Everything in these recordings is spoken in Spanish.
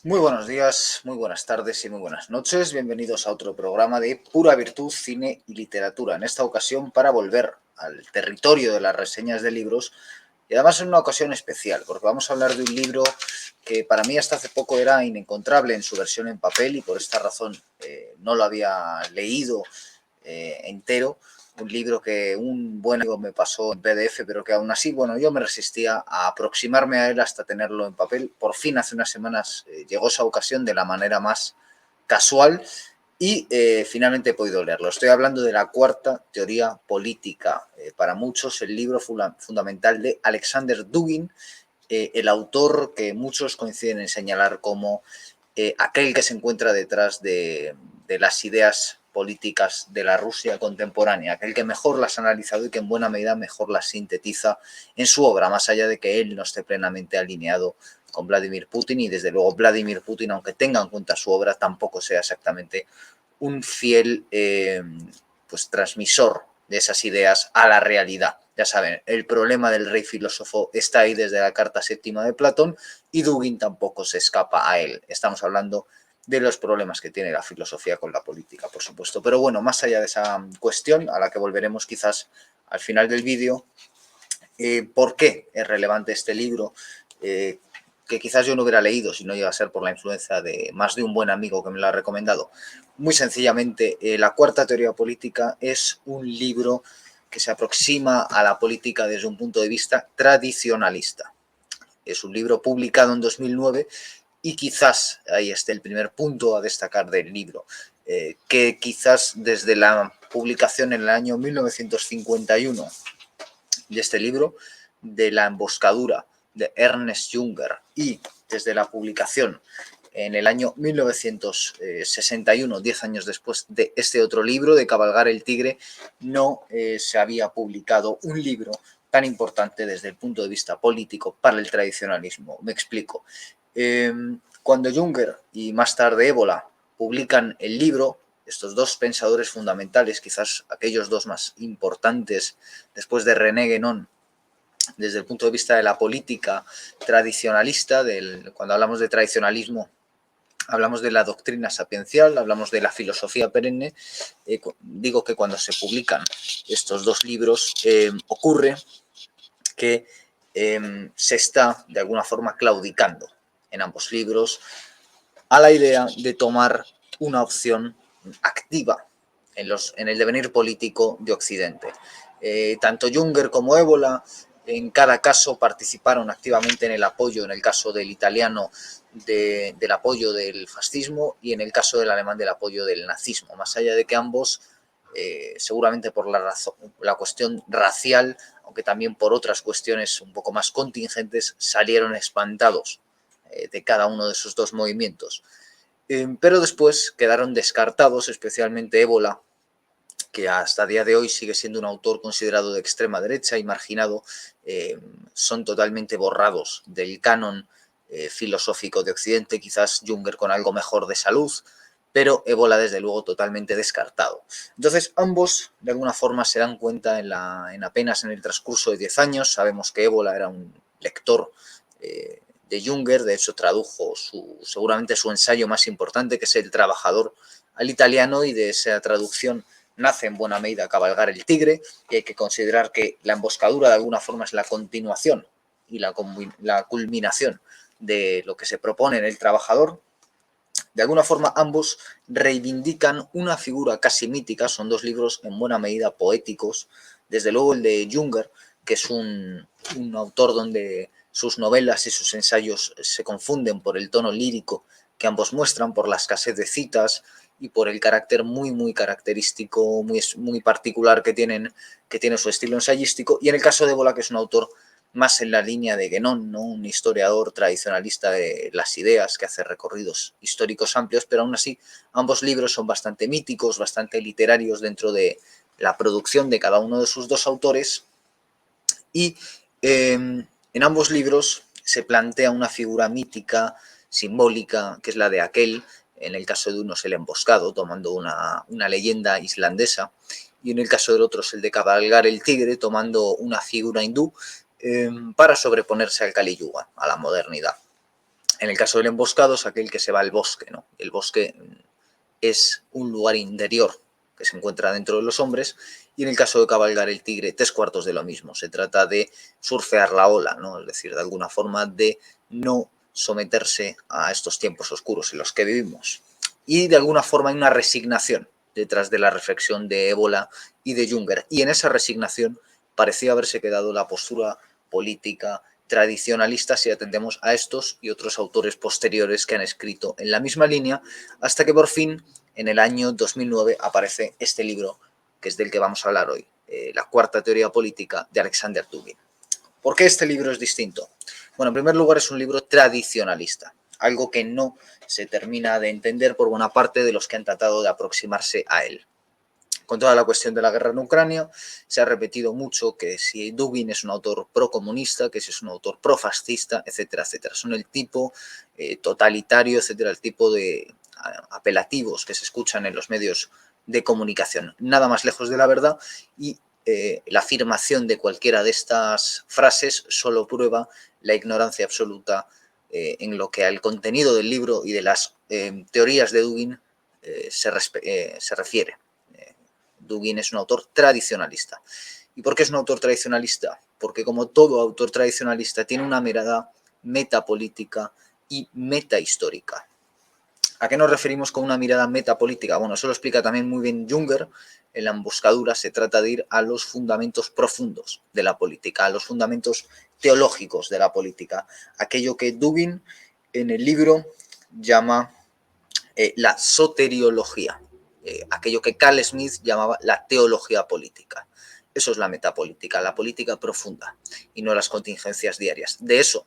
Muy buenos días, muy buenas tardes y muy buenas noches. Bienvenidos a otro programa de Pura Virtud, Cine y Literatura. En esta ocasión para volver al territorio de las reseñas de libros y además en una ocasión especial, porque vamos a hablar de un libro que para mí hasta hace poco era inencontrable en su versión en papel y por esta razón no lo había leído entero. Un libro que un buen amigo me pasó en PDF, pero que aún así, bueno, yo me resistía a aproximarme a él hasta tenerlo en papel. Por fin, hace unas semanas, llegó esa ocasión de la manera más casual y finalmente he podido leerlo. Estoy hablando de La Cuarta Teoría Política. Para muchos, el libro fundamental de Alexander Dugin, el autor que muchos coinciden en señalar como aquel que se encuentra detrás de las ideas políticas de la Rusia contemporánea, aquel que mejor las ha analizado y que en buena medida mejor las sintetiza en su obra, más allá de que él no esté plenamente alineado con Vladimir Putin y desde luego Vladimir Putin, aunque tenga en cuenta su obra, tampoco sea exactamente un fiel pues transmisor de esas ideas a la realidad. Ya saben, el problema del rey filósofo está ahí desde la carta séptima de Platón y Dugin tampoco se escapa a él. Estamos hablando de los problemas que tiene la filosofía con la política, por supuesto. Pero bueno, más allá de esa cuestión, a la que volveremos quizás al final del vídeo, ¿por qué es relevante este libro? Que quizás yo no hubiera leído si no iba a ser por la influencia de más de un buen amigo que me lo ha recomendado. Muy sencillamente, La Cuarta Teoría Política es un libro que se aproxima a la política desde un punto de vista tradicionalista. Es un libro publicado en 2009 y quizás ahí esté el primer punto a destacar del libro, que quizás desde la publicación en el año 1951 de este libro, de La emboscadura de Ernest Junger y desde la publicación en el año 1961, 10 años después de este otro libro, de Cabalgar el Tigre, no se había publicado un libro tan importante desde el punto de vista político para el tradicionalismo. Me explico. Cuando Junger y más tarde Ébola publican el libro, estos dos pensadores fundamentales, quizás aquellos dos más importantes después de René Guénon, desde el punto de vista de la política tradicionalista, cuando hablamos de tradicionalismo, hablamos de la doctrina sapiencial, hablamos de la filosofía perenne. Digo que cuando se publican estos dos libros, ocurre que se está de alguna forma claudicando en ambos libros a la idea de tomar una opción activa en el devenir político de Occidente. Tanto Junger como Ébola en cada caso participaron activamente en el apoyo, en el caso del italiano, del apoyo del fascismo y en el caso del alemán del apoyo del nazismo, más allá de que ambos, seguramente por la cuestión racial, aunque también por otras cuestiones un poco más contingentes, salieron espantados de cada uno de esos dos movimientos. Pero después quedaron descartados, especialmente Ébola, que hasta el día de hoy sigue siendo un autor considerado de extrema derecha y marginado. Son totalmente borrados del canon filosófico de Occidente, quizás Junger con algo mejor de salud, pero Ébola desde luego totalmente descartado. Entonces ambos de alguna forma se dan cuenta en apenas en el transcurso de 10 años. Sabemos que Ébola era un lector de Junger, de hecho tradujo seguramente su ensayo más importante, que es El Trabajador, al italiano, y de esa traducción nace en buena medida Cabalgar el Tigre, y hay que considerar que La Emboscadura de alguna forma es la continuación y la culminación de lo que se propone en El Trabajador. De alguna forma ambos reivindican una figura casi mítica, son dos libros en buena medida poéticos, desde luego el de Junger, que es un autor donde sus novelas y sus ensayos se confunden por el tono lírico que ambos muestran, por la escasez de citas y por el carácter muy característico, muy particular que tiene su estilo ensayístico. Y en el caso de Bola, que es un autor más en la línea de Guénon, ¿no? Un historiador tradicionalista de las ideas que hace recorridos históricos amplios, pero aún así ambos libros son bastante míticos, bastante literarios dentro de la producción de cada uno de sus dos autores, y en ambos libros se plantea una figura mítica, simbólica, que es la de aquel, en el caso de uno es el emboscado, tomando una leyenda islandesa, y en el caso del otro es el de Cabalgar el Tigre, tomando una figura hindú, para sobreponerse al Kali Yuga, a la modernidad. En el caso del emboscado es aquel que se va al bosque, ¿no? El bosque es un lugar interior que se encuentra dentro de los hombres, y en el caso de cabalgar el tigre, 3/4 de lo mismo. Se trata de surfear la ola, ¿no? Es decir, de alguna forma de no someterse a estos tiempos oscuros en los que vivimos. Y de alguna forma hay una resignación detrás de la reflexión de Ébola y de Junger. Y en esa resignación parecía haberse quedado la postura política tradicionalista si atendemos a estos y otros autores posteriores que han escrito en la misma línea, hasta que por fin en el año 2009 aparece este libro, que es del que vamos a hablar hoy, La cuarta teoría política de Alexander Dugin. ¿Por qué este libro es distinto? Bueno, en primer lugar es un libro tradicionalista, algo que no se termina de entender por buena parte de los que han tratado de aproximarse a él. Con toda la cuestión de la guerra en Ucrania, se ha repetido mucho que si Dugin es un autor procomunista, que si es un autor profascista, etcétera, etcétera. Son el tipo totalitario, etcétera, el tipo de apelativos que se escuchan en los medios de comunicación. Nada más lejos de la verdad, y la afirmación de cualquiera de estas frases solo prueba la ignorancia absoluta en lo que al contenido del libro y de las teorías de Dugin se refiere. Dugin es un autor tradicionalista. ¿Y por qué es un autor tradicionalista? Porque como todo autor tradicionalista tiene una mirada metapolítica y metahistórica. ¿A qué nos referimos con una mirada metapolítica? Bueno, eso lo explica también muy bien Junger. En la emboscadura se trata de ir a los fundamentos profundos de la política, a los fundamentos teológicos de la política, aquello que Dugin en el libro llama la soteriología, aquello que Carl Smith llamaba la teología política. Eso es la metapolítica, la política profunda, y no las contingencias diarias. De eso,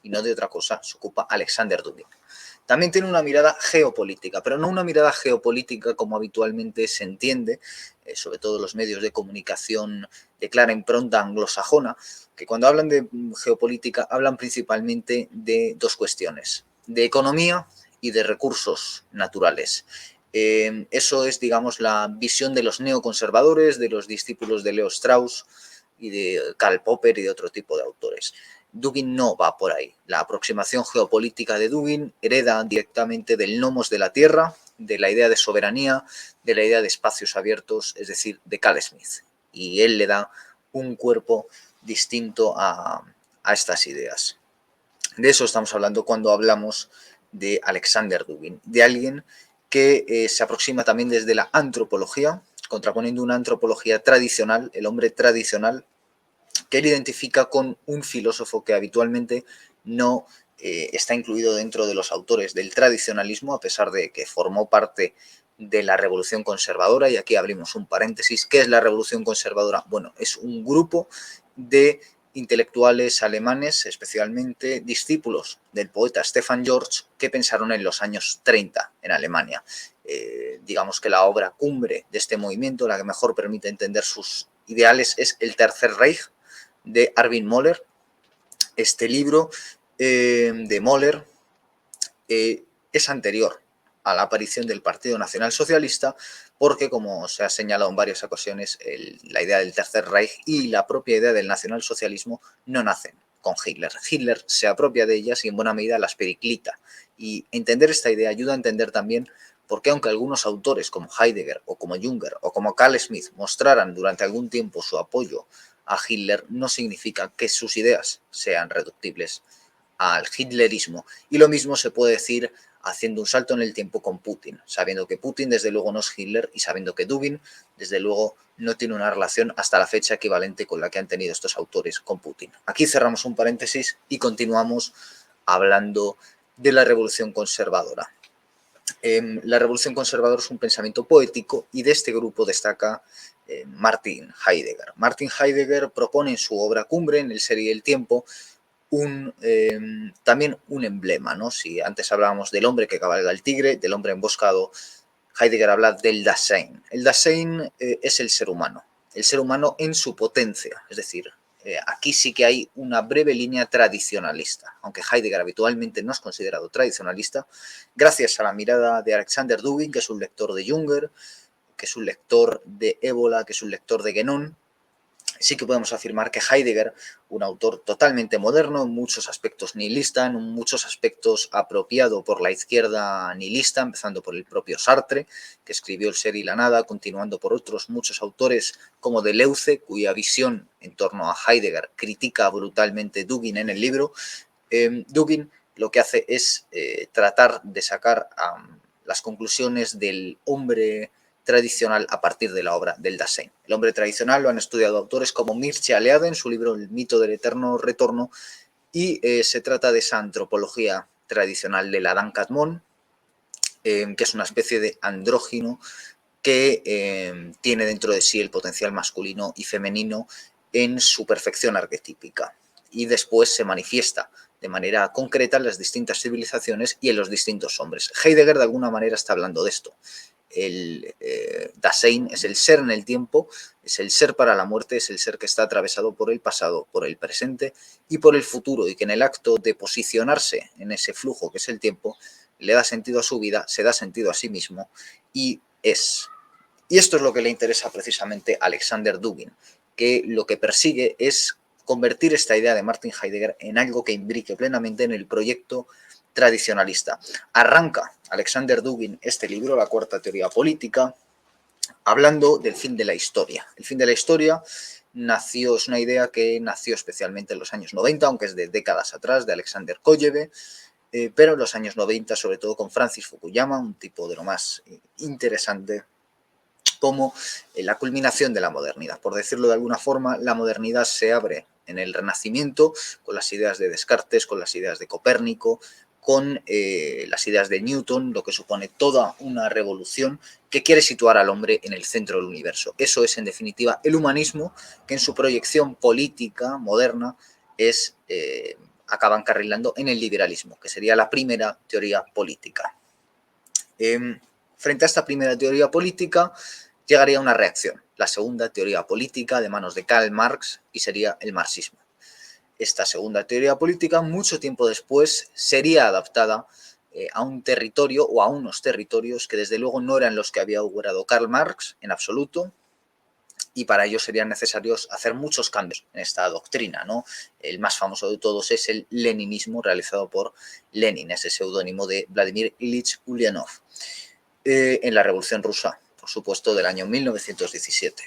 y no de otra cosa, se ocupa Alexander Dugin. También tiene una mirada geopolítica, pero no una mirada geopolítica como habitualmente se entiende, sobre todo los medios de comunicación de clara impronta anglosajona, que cuando hablan de geopolítica hablan principalmente de dos cuestiones, de economía y de recursos naturales. Eso es, digamos, la visión de los neoconservadores, de los discípulos de Leo Strauss y de Karl Popper y de otro tipo de autores. Dugin no va por ahí. La aproximación geopolítica de Dugin hereda directamente del nomos de la tierra, de la idea de soberanía, de la idea de espacios abiertos, es decir, de Carl Smith. Y él le da un cuerpo distinto a estas ideas. De eso estamos hablando cuando hablamos de Alexander Dugin, de alguien que se aproxima también desde la antropología, contraponiendo una antropología tradicional, el hombre tradicional, que él identifica con un filósofo que habitualmente no está incluido dentro de los autores del tradicionalismo, a pesar de que formó parte de la Revolución Conservadora. Y aquí abrimos un paréntesis. ¿Qué es la Revolución Conservadora? Bueno, es un grupo de intelectuales alemanes, especialmente discípulos del poeta Stefan George, que pensaron en los años 30 en Alemania. Digamos que la obra cumbre de este movimiento, la que mejor permite entender sus ideales, es El Tercer Reich, de Arvin Möller. Este libro de Möller es anterior a la aparición del Partido Nacional Socialista, porque, como se ha señalado en varias ocasiones, la idea del Tercer Reich y la propia idea del nacionalsocialismo no nacen con Hitler. Hitler se apropia de ellas y en buena medida las periclita. Y entender esta idea ayuda a entender también por qué, aunque algunos autores como Heidegger o como Junger o como Carl Smith mostraran durante algún tiempo su apoyo a Hitler, no significa que sus ideas sean reductibles al hitlerismo. Y lo mismo se puede decir haciendo un salto en el tiempo con Putin, sabiendo que Putin desde luego no es Hitler y sabiendo que Dugin desde luego no tiene una relación hasta la fecha equivalente con la que han tenido estos autores con Putin. Aquí cerramos un paréntesis y continuamos hablando de la Revolución Conservadora. La Revolución Conservadora es un pensamiento poético y de este grupo destaca Martin Heidegger. Martin Heidegger propone en su obra cumbre, en El Ser y el Tiempo, también un emblema, ¿no? Si antes hablábamos del hombre que cabalga el tigre, del hombre emboscado, Heidegger habla del Dasein. El Dasein es el ser humano en su potencia, es decir, aquí sí que hay una breve línea tradicionalista, aunque Heidegger habitualmente no es considerado tradicionalista, gracias a la mirada de Alexander Dugin, que es un lector de Junger, que es un lector de Ébola, que es un lector de Guénon. sí que podemos afirmar que Heidegger, un autor totalmente moderno, en muchos aspectos nihilista, en muchos aspectos apropiado por la izquierda nihilista, empezando por el propio Sartre, que escribió El ser y la nada, continuando por otros muchos autores como Deleuze, cuya visión en torno a Heidegger critica brutalmente Dugin en el libro. Dugin lo que hace es tratar de sacar las conclusiones del hombre tradicional a partir de la obra del Dasein. El hombre tradicional lo han estudiado autores como Mircea Eliade en su libro El mito del eterno retorno, y se trata de esa antropología tradicional del Adán Kadmon, que es una especie de andrógino que tiene dentro de sí el potencial masculino y femenino en su perfección arquetípica, y después se manifiesta de manera concreta en las distintas civilizaciones y en los distintos hombres. Heidegger de alguna manera está hablando de esto. El Dasein es el ser en el tiempo, es el ser para la muerte, es el ser que está atravesado por el pasado, por el presente y por el futuro, y que en el acto de posicionarse en ese flujo que es el tiempo, le da sentido a su vida, se da sentido a sí mismo y es. Y esto es lo que le interesa precisamente a Alexander Dugin, que lo que persigue es convertir esta idea de Martin Heidegger en algo que imbrique plenamente en el proyecto tradicionalista. Arranca Alexander Dugin este libro, La cuarta teoría política, hablando del fin de la historia. El fin de la historia es una idea que nació especialmente en los años 90, aunque es de décadas atrás, de Alexander Kolleve, pero en los años 90, sobre todo con Francis Fukuyama, un tipo de lo más interesante, como la culminación de la modernidad. Por decirlo de alguna forma, la modernidad se abre en el Renacimiento con las ideas de Descartes, con las ideas de Copérnico, con las ideas de Newton, lo que supone toda una revolución que quiere situar al hombre en el centro del universo. Eso es, en definitiva, el humanismo, que en su proyección política moderna acaba encarrilando en el liberalismo, que sería la primera teoría política. Frente a esta primera teoría política, llegaría una reacción, la segunda teoría política de manos de Karl Marx, y sería el marxismo. Esta segunda teoría política, mucho tiempo después, sería adaptada a un territorio o a unos territorios que desde luego no eran los que había augurado Karl Marx en absoluto, y para ello serían necesarios hacer muchos cambios en esta doctrina, ¿no? El más famoso de todos es el leninismo, realizado por Lenin, ese seudónimo de Vladimir Ilich Ulyanov, en la Revolución Rusa, por supuesto, del año 1917.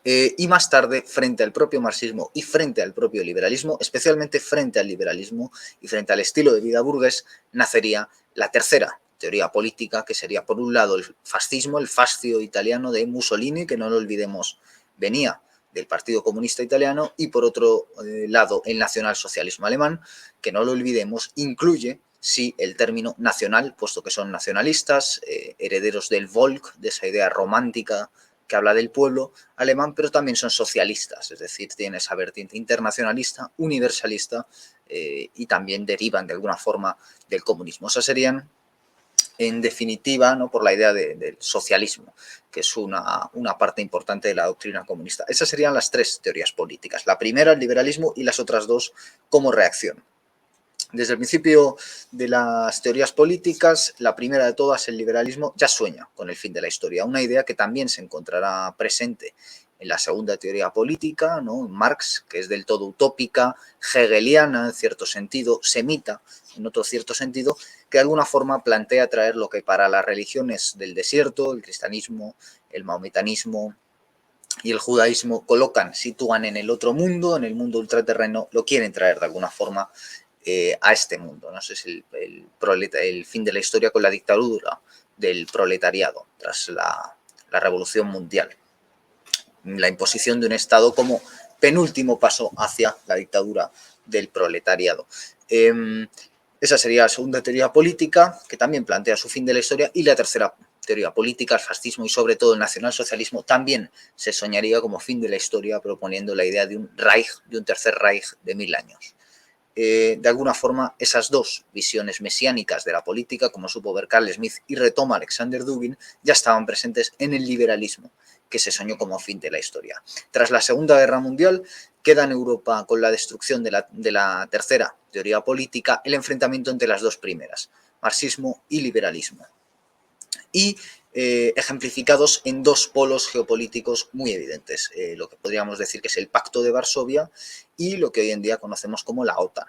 Y más tarde, frente al propio marxismo y frente al propio liberalismo, especialmente frente al liberalismo y frente al estilo de vida burgués, nacería la tercera teoría política, que sería por un lado el fascismo, el fascio italiano de Mussolini, que no lo olvidemos, venía del Partido Comunista Italiano, y por otro lado el nacionalsocialismo alemán, que no lo olvidemos, incluye sí el término nacional, puesto que son nacionalistas, herederos del Volk, de esa idea romántica que habla del pueblo alemán, pero también son socialistas, es decir, tienen esa vertiente internacionalista, universalista, y también derivan de alguna forma del comunismo. Esas serían, en definitiva, ¿no?, por la idea del socialismo, que es una parte importante de la doctrina comunista. Esas serían las tres teorías políticas. La primera, el liberalismo, y las otras dos como reacción. Desde el principio de las teorías políticas, la primera de todas, el liberalismo, ya sueña con el fin de la historia, una idea que también se encontrará presente en la segunda teoría política, ¿no?, Marx, que es del todo utópica, hegeliana en cierto sentido, semita en otro cierto sentido, que de alguna forma plantea traer lo que para las religiones del desierto, el cristianismo, el mahometanismo y el judaísmo sitúan en el otro mundo, en el mundo ultraterreno, lo quieren traer de alguna forma a este mundo, ¿no? Ese es el fin de la historia con la dictadura del proletariado tras la Revolución Mundial. La imposición de un Estado como penúltimo paso hacia la dictadura del proletariado. Esa sería la segunda teoría política, que también plantea su fin de la historia, y la tercera teoría política, el fascismo y sobre todo el nacionalsocialismo, también se soñaría como fin de la historia, proponiendo la idea de un Reich, de un tercer Reich de 1000 años. De alguna forma, esas dos visiones mesiánicas de la política, como supo ver Carl Smith y retoma Alexander Dugin, ya estaban presentes en el liberalismo, que se soñó como fin de la historia. Tras la Segunda Guerra Mundial, queda en Europa, con la destrucción de la tercera teoría política, el enfrentamiento entre las dos primeras, marxismo y liberalismo. Y ejemplificados en dos polos geopolíticos muy evidentes, lo que podríamos decir que es el Pacto de Varsovia y lo que hoy en día conocemos como la OTAN.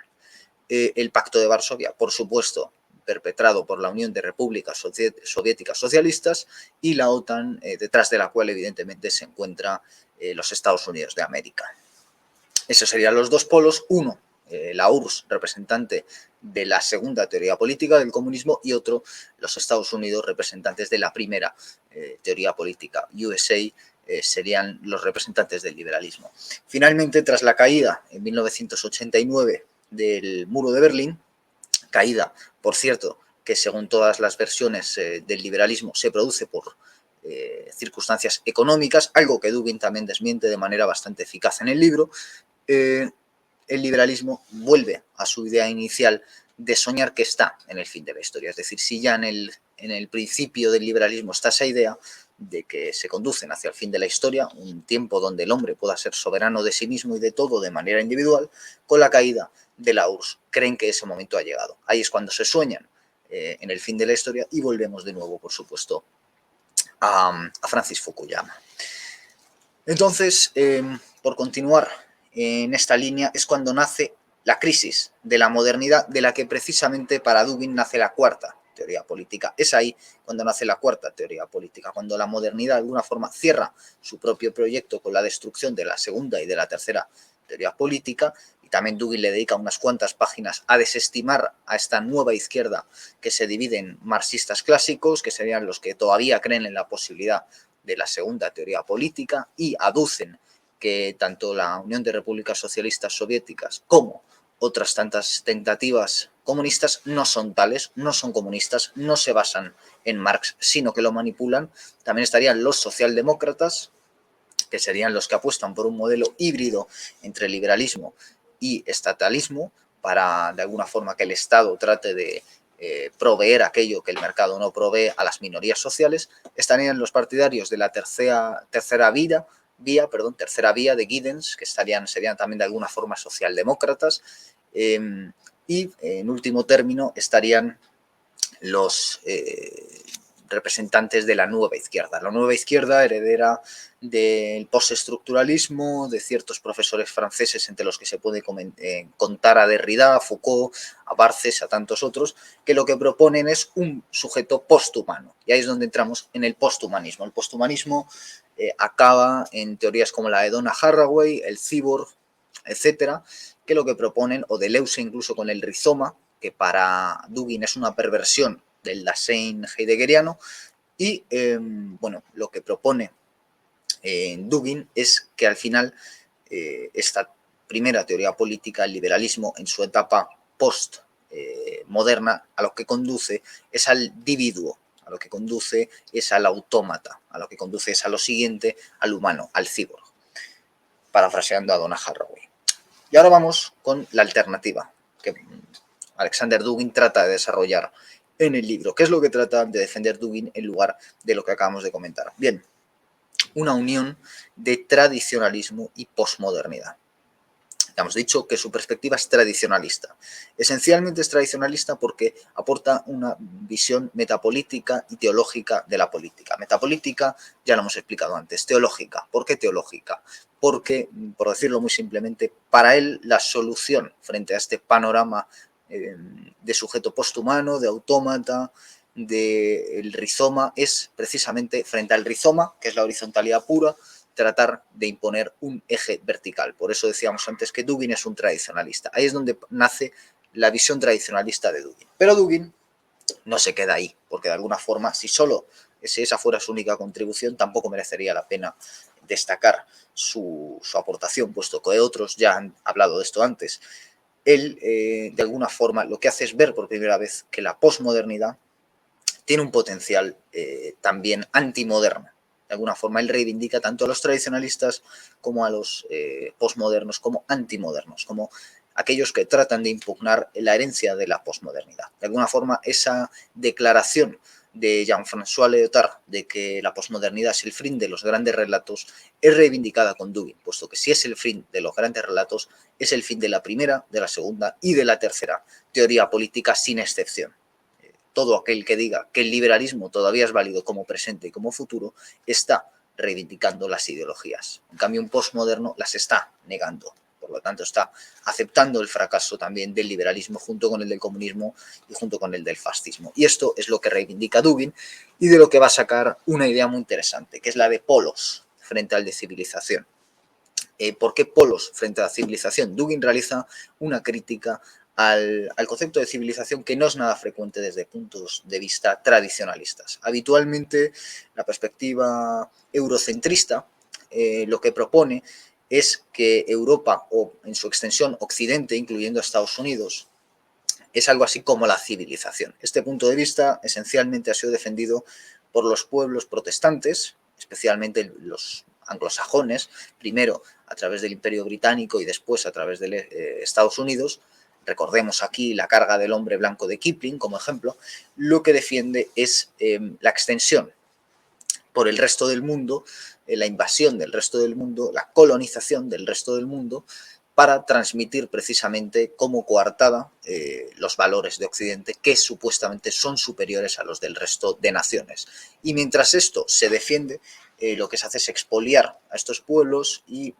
El Pacto de Varsovia, por supuesto, perpetrado por la Unión de Repúblicas Soviéticas Socialistas, y la OTAN, detrás de la cual evidentemente se encuentra los Estados Unidos de América. Esos serían los dos polos, uno, la URSS, representante de la segunda teoría política del comunismo, y otro, los Estados Unidos, representantes de la primera teoría política. USA serían los representantes del liberalismo. Finalmente, tras la caída en 1989 del muro de Berlín, caída, por cierto, que según todas las versiones del liberalismo se produce por circunstancias económicas, algo que Dugin también desmiente de manera bastante eficaz en el libro, el liberalismo vuelve a su idea inicial de soñar que está en el fin de la historia. Es decir, si ya en el principio del liberalismo está esa idea de que se conducen hacia el fin de la historia, un tiempo donde el hombre pueda ser soberano de sí mismo y de todo de manera individual, con la caída de la URSS creen que ese momento ha llegado. Ahí es cuando se sueñan en el fin de la historia y volvemos de nuevo, por supuesto, a Francis Fukuyama. Entonces, por continuar en esta línea, es cuando nace la crisis de la modernidad, de la que precisamente para Dugin nace la cuarta teoría política. Es ahí cuando nace la cuarta teoría política, cuando la modernidad de alguna forma cierra su propio proyecto con la destrucción de la segunda y de la tercera teoría política, y también Dugin le dedica unas cuantas páginas a desestimar a esta nueva izquierda que se divide en marxistas clásicos, que serían los que todavía creen en la posibilidad de la segunda teoría política, y aducen que tanto la Unión de Repúblicas Socialistas Soviéticas como otras tantas tentativas comunistas no son tales, no son comunistas, no se basan en Marx, sino que lo manipulan. También estarían los socialdemócratas, que serían los que apuestan por un modelo híbrido entre liberalismo y estatalismo, para de alguna forma que el Estado trate de proveer aquello que el mercado no provee a las minorías sociales. Estarían los partidarios de la tercera vía de Giddens, que serían también de alguna forma socialdemócratas, y en último término estarían los representantes de la nueva izquierda. La nueva izquierda, heredera del postestructuralismo, de ciertos profesores franceses, entre los que se puede contar a Derrida, a Foucault, a Barthes, a tantos otros, que lo que proponen es un sujeto posthumano. Y ahí es donde entramos en el posthumanismo. El posthumanismo acaba en teorías como la de Donna Haraway, el cyborg, etcétera, que lo que proponen, o Deleuze incluso con el rizoma, que para Dugin es una perversión del Dasein heideggeriano, y bueno, lo que propone Dugin es que al final esta primera teoría política, el liberalismo en su etapa post-moderna, a lo que conduce es al individuo, a lo que conduce es al autómata, a lo que conduce es a lo siguiente, al humano, al cyborg, parafraseando a Donna Haraway. Y ahora vamos con la alternativa que Alexander Dugin trata de desarrollar en el libro. ¿Qué es lo que trata de defender Dugin en lugar de lo que acabamos de comentar? Bien, una unión de tradicionalismo y posmodernidad. Ya hemos dicho que su perspectiva es tradicionalista. Esencialmente es tradicionalista porque aporta una visión metapolítica y teológica de la política. Metapolítica, ya lo hemos explicado antes. Teológica. ¿Por qué teológica? Porque, por decirlo muy simplemente, para él la solución frente a este panorama de sujeto posthumano, de autómata, del rizoma, es precisamente frente al rizoma, que es la horizontalidad pura, tratar de imponer un eje vertical. Por eso decíamos antes que Dugin es un tradicionalista. Ahí es donde nace la visión tradicionalista de Dugin. Pero Dugin no se queda ahí, porque de alguna forma, si esa fuera su única contribución, tampoco merecería la pena destacar su aportación, puesto que otros ya han hablado de esto antes. Él, de alguna forma, lo que hace es ver por primera vez que la posmodernidad tiene un potencial también antimoderno. De alguna forma, él reivindica tanto a los tradicionalistas como a los posmodernos como antimodernos, como aquellos que tratan de impugnar la herencia de la posmodernidad. De alguna forma, esa declaración de Jean-François Lyotard de que la posmodernidad es el fin de los grandes relatos es reivindicada con Dugin, puesto que si es el fin de los grandes relatos, es el fin de la primera, de la segunda y de la tercera teoría política sin excepción. todo aquel que diga que el liberalismo todavía es válido como presente y como futuro, está reivindicando las ideologías. En cambio, un postmoderno las está negando. Por lo tanto, está aceptando el fracaso también del liberalismo junto con el del comunismo y junto con el del fascismo. Y esto es lo que reivindica Dugin y de lo que va a sacar una idea muy interesante, que es la de polos frente al de civilización. ¿Por qué polos frente a la civilización? Dugin realiza una crítica al concepto de civilización que no es nada frecuente desde puntos de vista tradicionalistas. Habitualmente, la perspectiva eurocentrista lo que propone es que Europa, o en su extensión Occidente, incluyendo Estados Unidos, es algo así como la civilización. Este punto de vista esencialmente ha sido defendido por los pueblos protestantes, especialmente los anglosajones, primero a través del Imperio Británico y después a través de Estados Unidos. Recordemos aquí La carga del hombre blanco de Kipling como ejemplo. Lo que defiende es la extensión por el resto del mundo, la invasión del resto del mundo, la colonización del resto del mundo, para transmitir precisamente como coartada los valores de Occidente que supuestamente son superiores a los del resto de naciones. Y mientras esto se defiende, lo que se hace es expoliar a estos pueblos y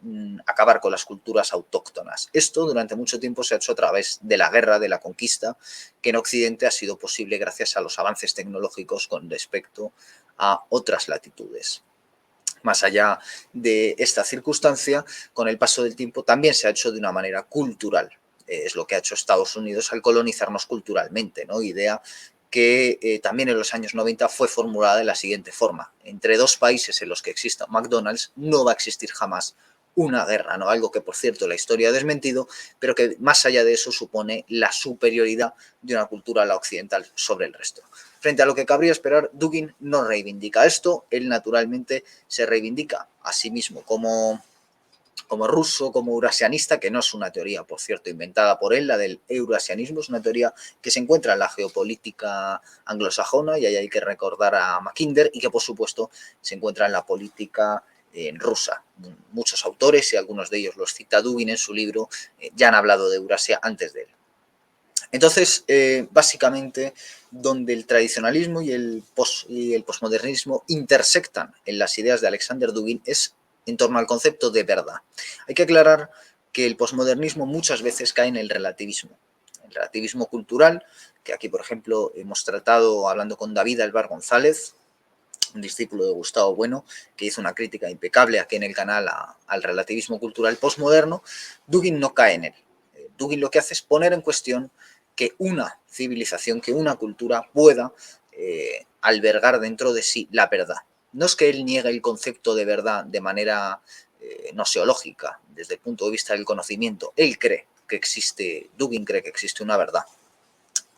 acabar con las culturas autóctonas. Esto durante mucho tiempo se ha hecho a través de la guerra, de la conquista, que en Occidente ha sido posible gracias a los avances tecnológicos con respecto a otras latitudes. Más allá de esta circunstancia, con el paso del tiempo también se ha hecho de una manera cultural. Es lo que ha hecho Estados Unidos al colonizarnos culturalmente, ¿no? Idea que también en los años 90 fue formulada de la siguiente forma. Entre dos países en los que exista McDonald's no va a existir jamás una guerra, ¿no? Algo que, por cierto, la historia ha desmentido, pero que más allá de eso supone la superioridad de una cultura, la occidental, sobre el resto. Frente a lo que cabría esperar, Dugin no reivindica esto, él naturalmente se reivindica a sí mismo como ruso, como eurasianista, que no es una teoría, por cierto, inventada por él, la del eurasianismo, es una teoría que se encuentra en la geopolítica anglosajona, y ahí hay que recordar a Mackinder, y que por supuesto se encuentra en la política rusa. Muchos autores, y algunos de ellos los cita Dugin en su libro, ya han hablado de Eurasia antes de él. Entonces, básicamente, donde el tradicionalismo y el posmodernismo intersectan en las ideas de Alexander Dugin es en torno al concepto de verdad. Hay que aclarar que el posmodernismo muchas veces cae en el relativismo cultural, que aquí, por ejemplo, hemos tratado hablando con David Alvar González, un discípulo de Gustavo Bueno, que hizo una crítica impecable aquí en el canal al relativismo cultural posmoderno. Dugin no cae en él. Dugin lo que hace es poner en cuestión que una civilización, que una cultura pueda albergar dentro de sí la verdad. No es que él niegue el concepto de verdad de manera noseológica, desde el punto de vista del conocimiento. Él cree que existe, Dugin cree que existe una verdad,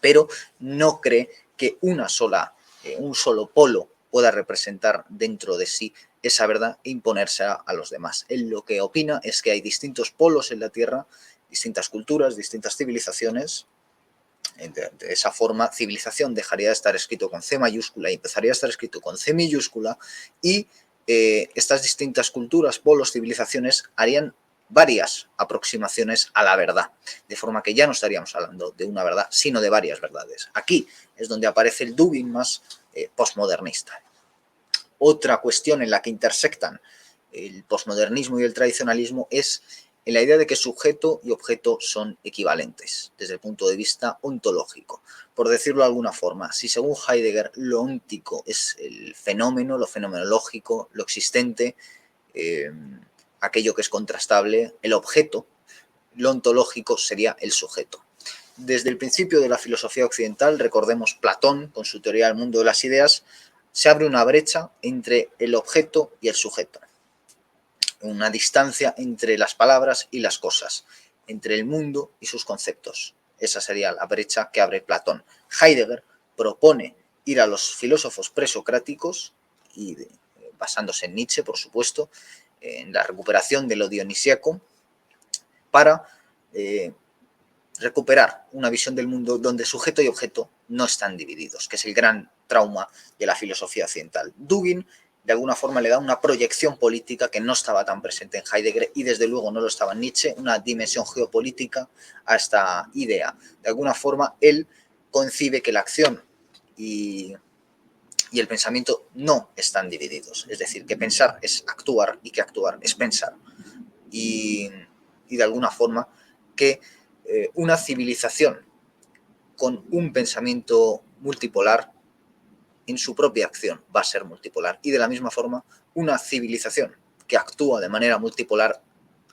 pero no cree que un solo polo pueda representar dentro de sí esa verdad e imponerse a los demás. Él lo que opina es que hay distintos polos en la Tierra, distintas culturas, distintas civilizaciones. De esa forma, civilización dejaría de estar escrito con C mayúscula y empezaría a estar escrito con C minúscula, y estas distintas culturas, polos, civilizaciones harían varias aproximaciones a la verdad, de forma que ya no estaríamos hablando de una verdad, sino de varias verdades. Aquí es donde aparece el Dugin más postmodernista. Otra cuestión en la que intersectan el posmodernismo y el tradicionalismo es en la idea de que sujeto y objeto son equivalentes desde el punto de vista ontológico. Por decirlo de alguna forma, si según Heidegger lo óntico es el fenómeno, lo fenomenológico, lo existente, aquello que es contrastable, el objeto, lo ontológico sería el sujeto. Desde el principio de la filosofía occidental, recordemos Platón con su teoría del mundo de las ideas, se abre una brecha entre el objeto y el sujeto. Una distancia entre las palabras y las cosas, entre el mundo y sus conceptos. Esa sería la brecha que abre Platón. Heidegger propone ir a los filósofos presocráticos, y basándose en Nietzsche, por supuesto, en la recuperación de lo dionisíaco, para recuperar una visión del mundo donde sujeto y objeto no están divididos, que es el gran trauma de la filosofía occidental. Dugin de alguna forma le da una proyección política que no estaba tan presente en Heidegger y desde luego no lo estaba en Nietzsche, una dimensión geopolítica a esta idea. De alguna forma él concibe que la acción y el pensamiento no están divididos. Es decir, que pensar es actuar y que actuar es pensar. Y de alguna forma que una civilización con un pensamiento multipolar en su propia acción va a ser multipolar. Y de la misma forma, una civilización que actúa de manera multipolar,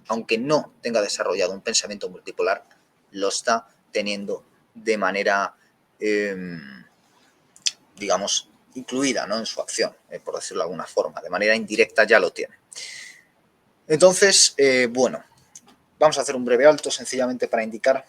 aunque no tenga desarrollado un pensamiento multipolar, lo está teniendo de manera, digamos, incluida, ¿no?, en su acción, por decirlo de alguna forma. De manera indirecta ya lo tiene. Entonces, bueno, vamos a hacer un breve alto sencillamente para indicar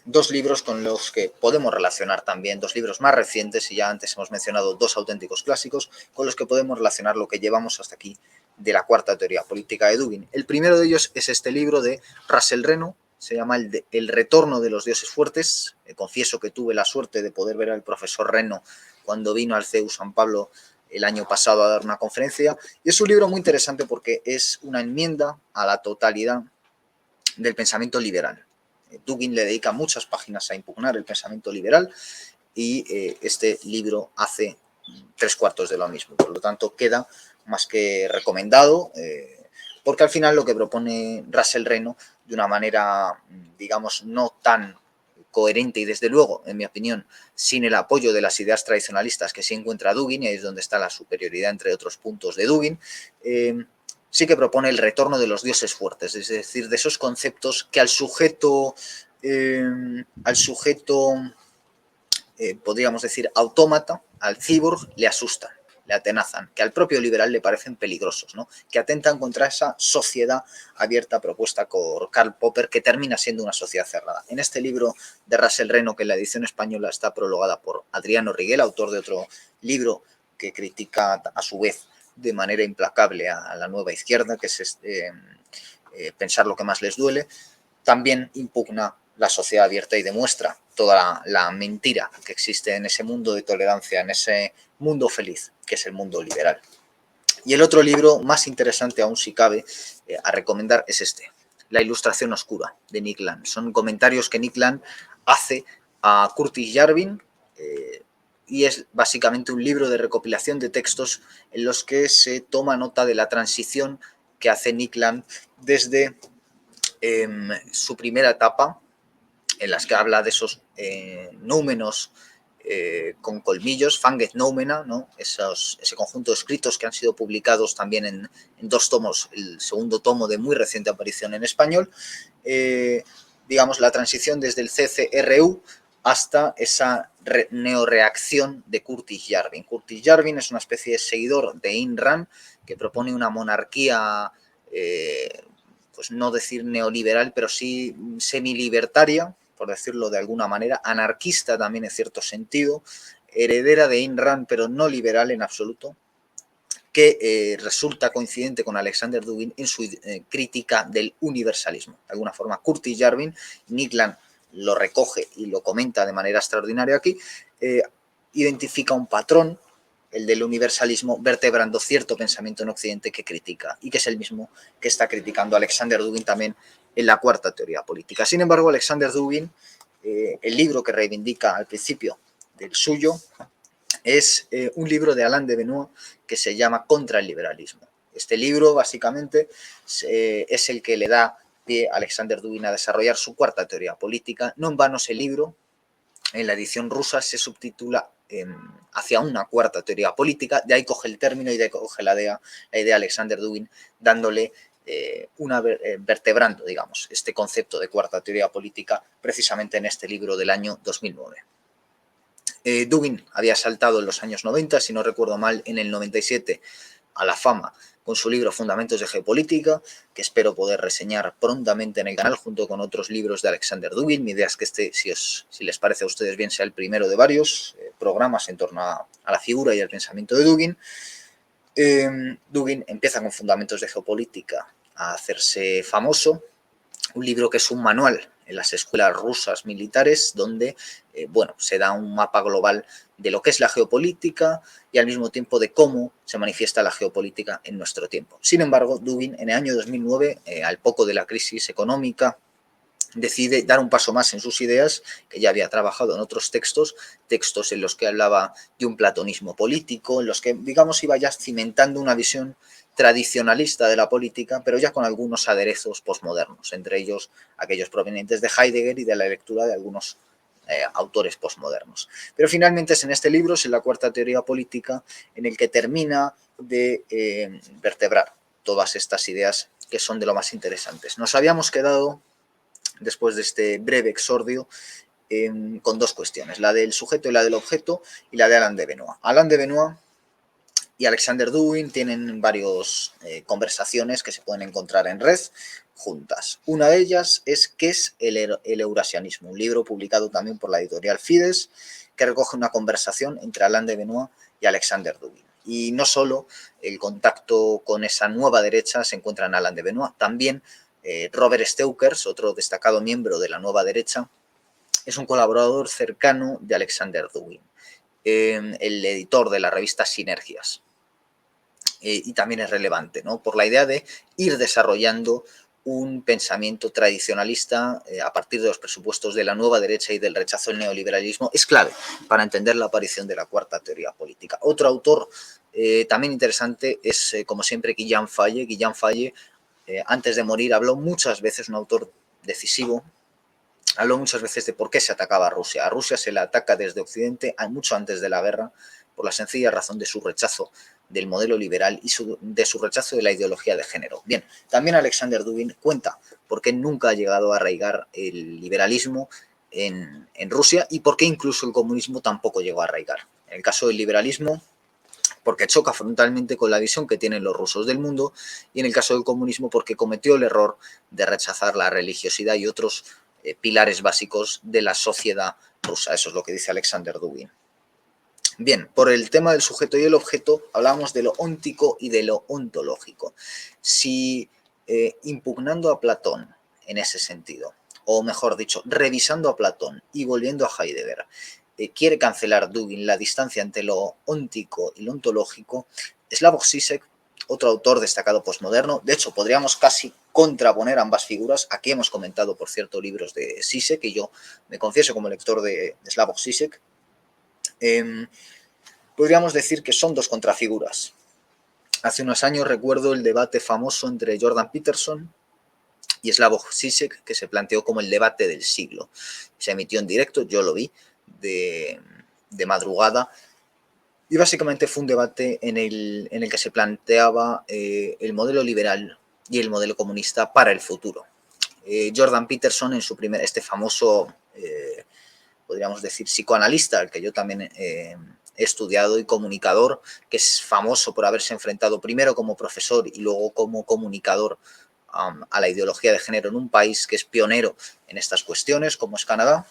dos libros con los que podemos relacionar también, dos libros más recientes, y ya antes hemos mencionado dos auténticos clásicos, con los que podemos relacionar lo que llevamos hasta aquí de la cuarta teoría política de Dugin. El primero de ellos es este libro de Russell Reno, se llama El retorno de los dioses fuertes. Confieso que tuve la suerte de poder ver al profesor Reno cuando vino al CEU San Pablo el año pasado a dar una conferencia, y es un libro muy interesante porque es una enmienda a la totalidad del pensamiento liberal. Dugin le dedica muchas páginas a impugnar el pensamiento liberal y este libro hace 3/4 de lo mismo. Por lo tanto, queda más que recomendado, porque al final lo que propone Russell Reno, de una manera, digamos, no tan coherente y, desde luego, en mi opinión, sin el apoyo de las ideas tradicionalistas que sí encuentra Dugin, y ahí es donde está la superioridad entre otros puntos de Dugin, sí que propone el retorno de los dioses fuertes, es decir, de esos conceptos que al sujeto, podríamos decir, autómata, al cyborg, le asustan, le atenazan, que al propio liberal le parecen peligrosos, ¿no?, que atentan contra esa sociedad abierta propuesta por Karl Popper, que termina siendo una sociedad cerrada. En este libro de Russell Reno, que en la edición española está prologada por Adriano Riguel, autor de otro libro que critica a su vez de manera implacable a la nueva izquierda, que es Pensar lo que más les duele, también impugna la sociedad abierta y demuestra toda la mentira que existe en ese mundo de tolerancia, en ese mundo feliz que es el mundo liberal. Y el otro libro, más interesante aún si cabe, a recomendar es este, La ilustración oscura, de Nick Land. Son comentarios que Nick Land hace a Curtis Yarvin, y es básicamente un libro de recopilación de textos en los que se toma nota de la transición que hace Nick Land desde su primera etapa, en las que habla de esos númenos con colmillos, Fanget Noumena, ¿no?, ese conjunto de escritos que han sido publicados también en 2 tomos, el segundo tomo de muy reciente aparición en español, digamos, la transición desde el CCRU hasta esa neoreacción de Curtis Yarvin. Curtis Yarvin es una especie de seguidor de Ayn Rand, que propone una monarquía, pues no decir neoliberal, pero sí semilibertaria, por decirlo de alguna manera, anarquista también en cierto sentido, heredera de Ayn Rand, pero no liberal en absoluto, que resulta coincidente con Alexander Dugin en su crítica del universalismo. De alguna forma, Curtis Yarvin, Nick Land lo recoge y lo comenta de manera extraordinaria aquí, identifica un patrón, el del universalismo, vertebrando cierto pensamiento en Occidente que critica, y que es el mismo que está criticando Alexander Dugin también en la cuarta teoría política. Sin embargo, Alexander Dugin, el libro que reivindica al principio del suyo, es un libro de Alain de Benoist que se llama Contra el liberalismo. Este libro, básicamente, es el que le da pie a Alexander Dugin a desarrollar su cuarta teoría política. No en vano ese libro, en la edición rusa, se subtitula Hacia una cuarta teoría política. De ahí coge el término y de ahí coge la idea Alexander Dugin, dándole vertebrando, digamos, este concepto de cuarta teoría política precisamente en este libro del año 2009. Dugin había saltado en los años 90, si no recuerdo mal, en el 97 a la fama con su libro Fundamentos de Geopolítica, que espero poder reseñar prontamente en el canal junto con otros libros de Alexander Dugin. Mi idea es que este, si les parece a ustedes bien, sea el primero de varios programas en torno a la figura y el pensamiento de Dugin. Dugin empieza con Fundamentos de Geopolítica a hacerse famoso, un libro que es un manual en las escuelas rusas militares, donde bueno, se da un mapa global de lo que es la geopolítica y al mismo tiempo de cómo se manifiesta la geopolítica en nuestro tiempo. Sin embargo, Dugin en el año 2009, al poco de la crisis económica decide dar un paso más en sus ideas, que ya había trabajado en otros textos en los que hablaba de un platonismo político, en los que, digamos, iba ya cimentando una visión tradicionalista de la política, pero ya con algunos aderezos posmodernos, entre ellos aquellos provenientes de Heidegger y de la lectura de algunos autores posmodernos. Pero finalmente es en este libro, es en la cuarta teoría política, en el que termina de vertebrar todas estas ideas que son de lo más interesantes. Nos habíamos quedado, después de este breve exordio, con dos cuestiones, la del sujeto y la del objeto, y la de Alain de Benoit. Alain de Benoit y Alexander Dugin tienen varias conversaciones que se pueden encontrar en red juntas. Una de ellas es ¿qué es el eurasianismo? Un libro publicado también por la editorial Fides, que recoge una conversación entre Alain de Benoit y Alexander Dugin. Y no solo el contacto con esa nueva derecha se encuentra en Alain de Benoit, también Robert Steukers, otro destacado miembro de la nueva derecha, es un colaborador cercano de Alexander Dugin, el editor de la revista Sinergias. Y también es relevante, ¿no? Por la idea de ir desarrollando un pensamiento tradicionalista a partir de los presupuestos de la nueva derecha y del rechazo al neoliberalismo, es clave para entender la aparición de la cuarta teoría política. Otro autor también interesante es, como siempre, Guillaume Faye. Guillaume Faye, antes de morir, habló muchas veces, un autor decisivo, habló muchas veces de por qué se atacaba a Rusia. A Rusia se la ataca desde Occidente mucho antes de la guerra, por la sencilla razón de su rechazo del modelo liberal y de su rechazo de la ideología de género. Bien, también Alexander Dugin cuenta por qué nunca ha llegado a arraigar el liberalismo en Rusia y por qué incluso el comunismo tampoco llegó a arraigar. En el caso del liberalismo, porque choca frontalmente con la visión que tienen los rusos del mundo, y en el caso del comunismo porque cometió el error de rechazar la religiosidad y otros pilares básicos de la sociedad rusa. Eso es lo que dice Alexander Dugin. Bien, por el tema del sujeto y el objeto, hablamos de lo óntico y de lo ontológico. Si impugnando a Platón en ese sentido, o mejor dicho, revisando a Platón y volviendo a Heidegger, quiere cancelar Dugin la distancia entre lo óntico y lo ontológico, Slavoj Žižek, otro autor destacado posmoderno, de hecho podríamos casi contraponer ambas figuras. Aquí hemos comentado, por cierto, libros de Žižek, y yo me confieso como lector de Slavoj Žižek. Podríamos decir que son dos contrafiguras. Hace unos años recuerdo el debate famoso entre Jordan Peterson y Slavoj Žižek, que se planteó como el debate del siglo. Se emitió en directo, yo lo vi de madrugada, y básicamente fue un debate en el que se planteaba el modelo liberal y el modelo comunista para el futuro. Jordan Peterson, en su este famoso, podríamos decir, psicoanalista, al que yo también he estudiado, y comunicador, que es famoso por haberse enfrentado primero como profesor y luego como comunicador a la ideología de género en un país que es pionero en estas cuestiones, como es Canadá.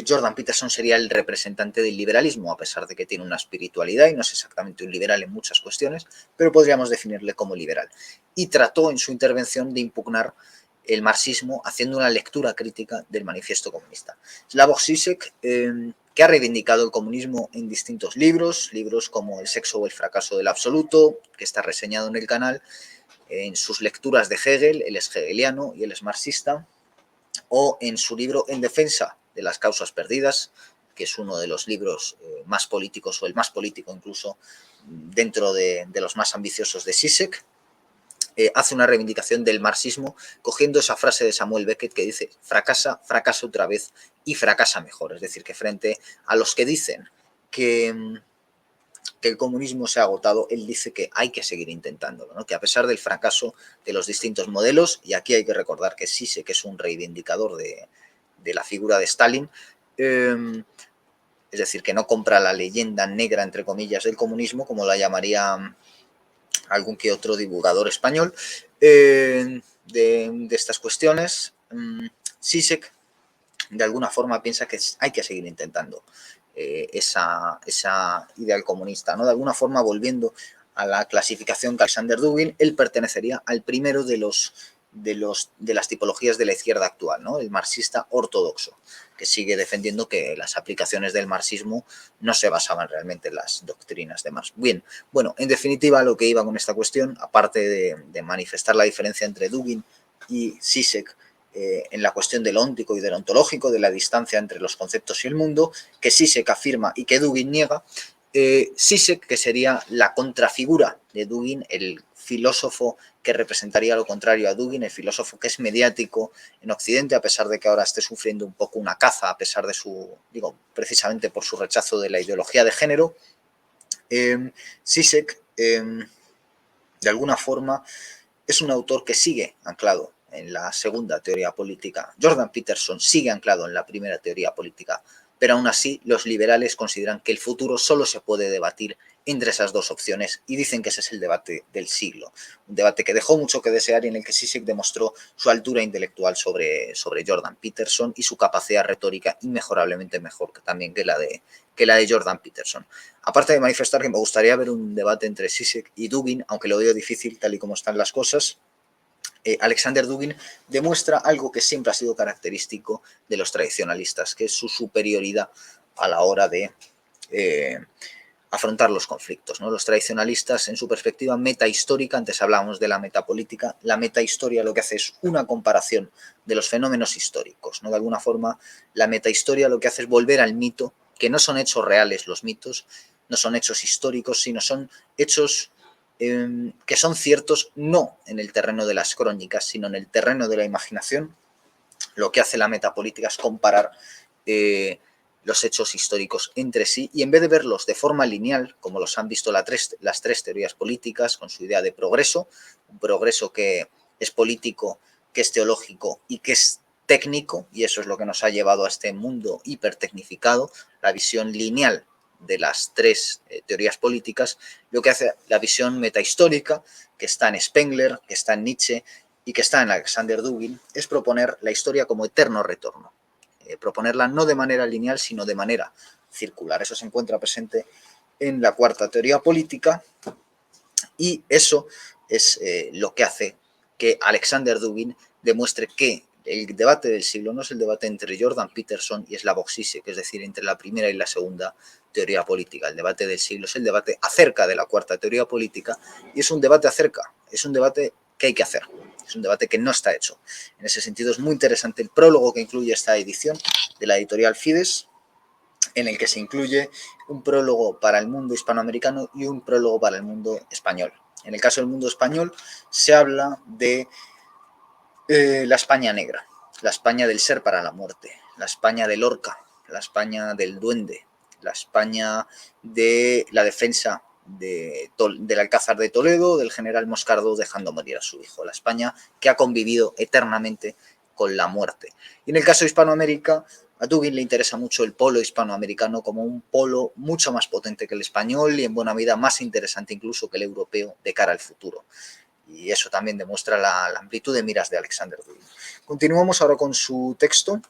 Jordan Peterson sería el representante del liberalismo, a pesar de que tiene una espiritualidad y no es exactamente un liberal en muchas cuestiones, pero podríamos definirle como liberal. Y trató en su intervención de impugnar el marxismo haciendo una lectura crítica del manifiesto comunista. Slavoj Žižek, que ha reivindicado el comunismo en distintos libros como El sexo o el fracaso del absoluto, que está reseñado en el canal, en sus lecturas de Hegel, él es hegeliano y él es marxista, o en su libro En defensa de las causas perdidas, que es uno de los libros más políticos, o el más político incluso, dentro de los más ambiciosos de Žižek. Hace una reivindicación del marxismo cogiendo esa frase de Samuel Beckett que dice: fracasa, fracasa otra vez y fracasa mejor. Es decir, que frente a los que dicen que el comunismo se ha agotado, él dice que hay que seguir intentándolo, ¿no? Que a pesar del fracaso de los distintos modelos, y aquí hay que recordar que Žižek es un reivindicador de la figura de Stalin, es decir, que no compra la leyenda negra, entre comillas, del comunismo, como la llamaría algún que otro divulgador español, de estas cuestiones. Žižek de alguna forma piensa que hay que seguir intentando esa ideal comunista, ¿no? De alguna forma, volviendo a la clasificación que Alexander Dugin, él pertenecería al primero de las tipologías de la izquierda actual, ¿no? El marxista ortodoxo, que sigue defendiendo que las aplicaciones del marxismo no se basaban realmente en las doctrinas de Marx. Bien, bueno, en definitiva, lo que iba con esta cuestión, aparte de manifestar la diferencia entre Dugin y Žižek en la cuestión de lo óntico y de lo ontológico, de la distancia entre los conceptos y el mundo, que Zizek afirma y que Dugin niega. Zizek, que sería la contrafigura de Dugin, el filósofo que representaría lo contrario a Dugin, el filósofo que es mediático en Occidente, a pesar de que ahora esté sufriendo un poco una caza, a pesar de precisamente por su rechazo de la ideología de género. Zizek, de alguna forma, es un autor que sigue anclado en la segunda teoría política. Jordan Peterson sigue anclado en la primera teoría política, pero aún así los liberales consideran que el futuro solo se puede debatir entre esas dos opciones y dicen que ese es el debate del siglo. Un debate que dejó mucho que desear y en el que Zizek demostró su altura intelectual sobre Jordan Peterson y su capacidad retórica inmejorablemente mejor también que la de Jordan Peterson. Aparte de manifestar que me gustaría ver un debate entre Zizek y Dugin, aunque lo veo difícil tal y como están las cosas, Alexander Dugin demuestra algo que siempre ha sido característico de los tradicionalistas, que es su superioridad a la hora de afrontar los conflictos, ¿no? Los tradicionalistas, en su perspectiva metahistórica, antes hablábamos de la metapolítica, la metahistoria lo que hace es una comparación de los fenómenos históricos, ¿no? De alguna forma, la metahistoria lo que hace es volver al mito, que no son hechos reales los mitos, no son hechos históricos, sino son hechos que son ciertos no en el terreno de las crónicas, sino en el terreno de la imaginación. Lo que hace la metapolítica es comparar los hechos históricos entre sí y en vez de verlos de forma lineal, como los han visto las tres teorías políticas, con su idea de progreso, un progreso que es político, que es teológico y que es técnico, y eso es lo que nos ha llevado a este mundo hipertecnificado, la visión lineal de las tres teorías políticas, lo que hace la visión metahistórica, que está en Spengler, que está en Nietzsche y que está en Alexander Dugin, es proponer la historia como eterno retorno. Proponerla no de manera lineal, sino de manera circular. Eso se encuentra presente en la cuarta teoría política y eso es lo que hace que Alexander Dugin demuestre que el debate del siglo no es el debate entre Jordan Peterson y Slavoj Žižek, es decir, entre la primera y la segunda teoría política. El debate del siglo es el debate acerca de la cuarta teoría política y es un debate es un debate que hay que hacer. Es un debate que no está hecho. En ese sentido es muy interesante el prólogo que incluye esta edición de la editorial Fides, en el que se incluye un prólogo para el mundo hispanoamericano y un prólogo para el mundo español. En el caso del mundo español se habla de la España negra, la España del ser para la muerte, la España del Lorca, la España del duende, la España de la defensa del Alcázar de Toledo, del general Moscardo dejando morir a su hijo, la España que ha convivido eternamente con la muerte. Y en el caso de Hispanoamérica, a Dugin le interesa mucho el polo hispanoamericano como un polo mucho más potente que el español y en buena medida más interesante incluso que el europeo de cara al futuro. Y eso también demuestra la amplitud de miras de Alexander Dugin. Continuamos ahora con su texto.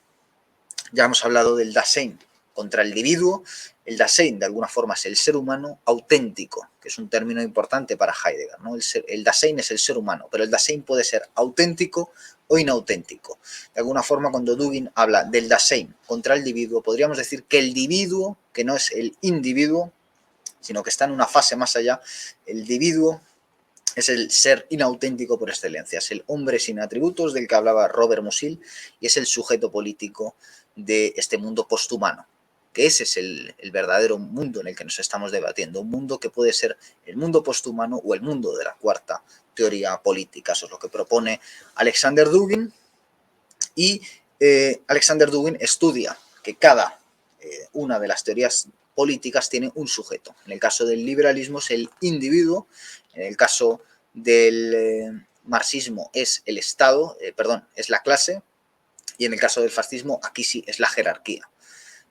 Ya hemos hablado del Dasein contra el individuo. El Dasein, de alguna forma, es el ser humano auténtico, que es un término importante para Heidegger, ¿no? El Dasein es el ser humano, pero el Dasein puede ser auténtico o inauténtico. De alguna forma, cuando Dugin habla del Dasein contra el individuo, podríamos decir que el individuo, que no es el individuo, sino que está en una fase más allá, el individuo es el ser inauténtico por excelencia, es el hombre sin atributos del que hablaba Robert Musil y es el sujeto político de este mundo posthumano, que ese es el verdadero mundo en el que nos estamos debatiendo, un mundo que puede ser el mundo posthumano o el mundo de la cuarta teoría política. Eso es lo que propone Alexander Dugin y Alexander Dugin estudia que cada una de las teorías políticas tiene un sujeto. En el caso del liberalismo es el individuo, en el caso del marxismo es el Estado, es la clase, y en el caso del fascismo aquí sí es la jerarquía.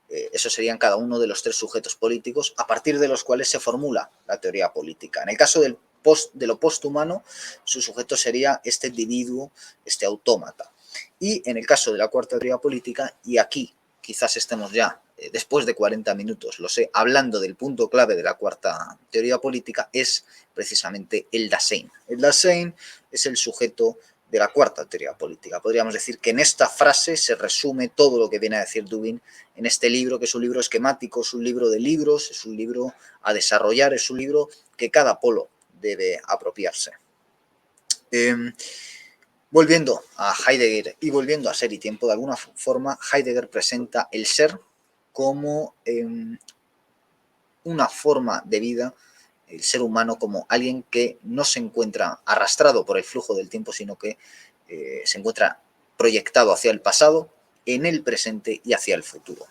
Eso serían cada uno de los tres sujetos políticos a partir de los cuales se formula la teoría política. En el caso de lo posthumano, su sujeto sería este individuo, este autómata. Y en el caso de la cuarta teoría política, y aquí quizás estemos ya después de 40 minutos, lo sé, hablando del punto clave de la cuarta teoría política, es precisamente el Dasein. El Dasein es el sujeto de la cuarta teoría política. Podríamos decir que en esta frase se resume todo lo que viene a decir Dugin en este libro, que es un libro esquemático, es un libro de libros, es un libro a desarrollar, es un libro que cada polo debe apropiarse. Volviendo a Heidegger y volviendo a Ser y Tiempo, de alguna forma Heidegger presenta el ser como una forma de vida, el ser humano como alguien que no se encuentra arrastrado por el flujo del tiempo, sino que se encuentra proyectado hacia el pasado, en el presente y hacia el futuro.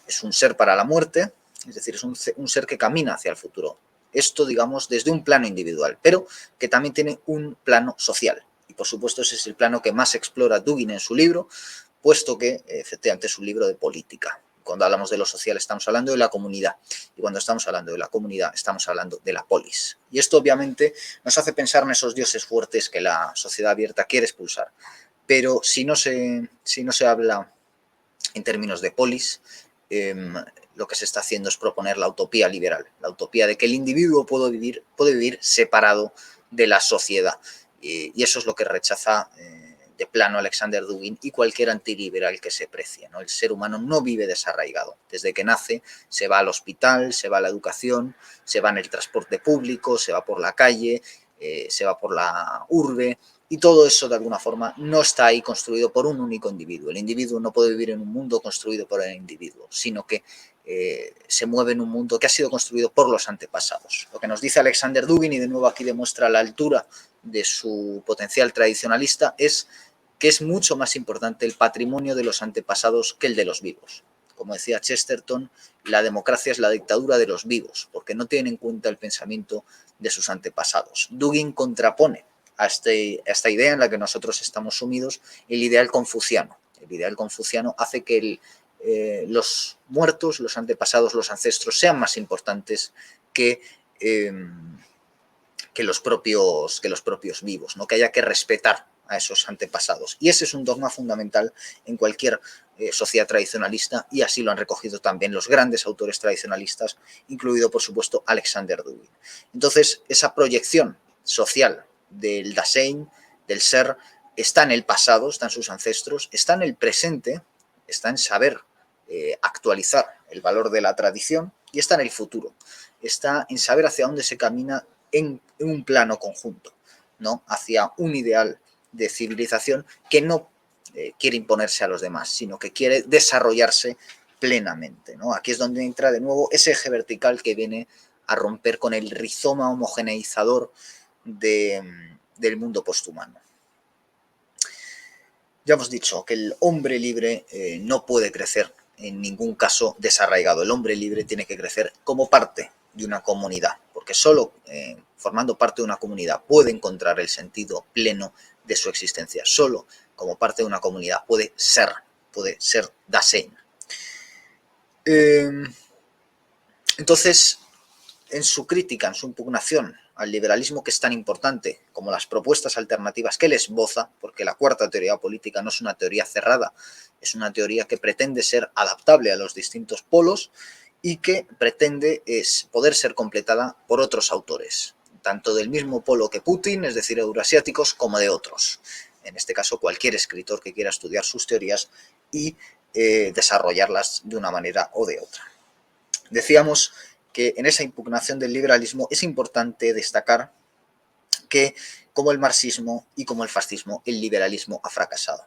Es un ser para la muerte, es decir, es un ser que camina hacia el futuro. Esto, digamos, desde un plano individual, pero que también tiene un plano social. Y por supuesto ese es el plano que más explora Dugin en su libro, puesto que efectivamente es un libro de política. Cuando hablamos de lo social estamos hablando de la comunidad, y cuando estamos hablando de la comunidad estamos hablando de la polis. Y esto obviamente nos hace pensar en esos dioses fuertes que la sociedad abierta quiere expulsar. Pero si no se habla en términos de polis, lo que se está haciendo es proponer la utopía liberal, la utopía de que el individuo puede vivir separado de la sociedad. Y eso es lo que rechaza de plano Alexander Dugin y cualquier antiliberal que se precie, ¿no? El ser humano no vive desarraigado. Desde que nace se va al hospital, se va a la educación, se va en el transporte público, se va por la calle, se va por la urbe, y todo eso de alguna forma no está ahí construido por un único individuo. El individuo no puede vivir en un mundo construido por el individuo, sino que se mueve en un mundo que ha sido construido por los antepasados. Lo que nos dice Alexander Dugin, y de nuevo aquí demuestra la altura de su potencial tradicionalista, es que es mucho más importante el patrimonio de los antepasados que el de los vivos. Como decía Chesterton, la democracia es la dictadura de los vivos, porque no tienen en cuenta el pensamiento de sus antepasados. Dugin contrapone a esta idea en la que nosotros estamos sumidos el ideal confuciano. El ideal confuciano hace que los muertos, los antepasados, los ancestros sean más importantes que los propios vivos, ¿no? Que haya que respetar a esos antepasados. Y ese es un dogma fundamental en cualquier sociedad tradicionalista, y así lo han recogido también los grandes autores tradicionalistas, incluido, por supuesto, Alexander Dugin. Entonces, esa proyección social del Dasein, del ser, está en el pasado, está en sus ancestros, está en el presente, está en saber actualizar el valor de la tradición, y está en el futuro, está en saber hacia dónde se camina en un plano conjunto, ¿no? Hacia un ideal de civilización que no quiere imponerse a los demás, sino que quiere desarrollarse plenamente, ¿no? Aquí es donde entra de nuevo ese eje vertical que viene a romper con el rizoma homogeneizador del mundo posthumano. Ya hemos dicho que el hombre libre no puede crecer en ningún caso desarraigado. El hombre libre tiene que crecer como parte de una comunidad, porque solo formando parte de una comunidad puede encontrar el sentido pleno de su existencia. Solo como parte de una comunidad puede ser Dasein. Entonces, en su crítica, en su impugnación al liberalismo, que es tan importante como las propuestas alternativas que él esboza, porque la cuarta teoría política no es una teoría cerrada, es una teoría que pretende ser adaptable a los distintos polos y que pretende poder ser completada por otros autores, tanto del mismo polo que Putin, es decir, euroasiáticos, como de otros. En este caso, cualquier escritor que quiera estudiar sus teorías y desarrollarlas de una manera o de otra. Decíamos que en esa impugnación del liberalismo es importante destacar que, como el marxismo y como el fascismo, el liberalismo ha fracasado.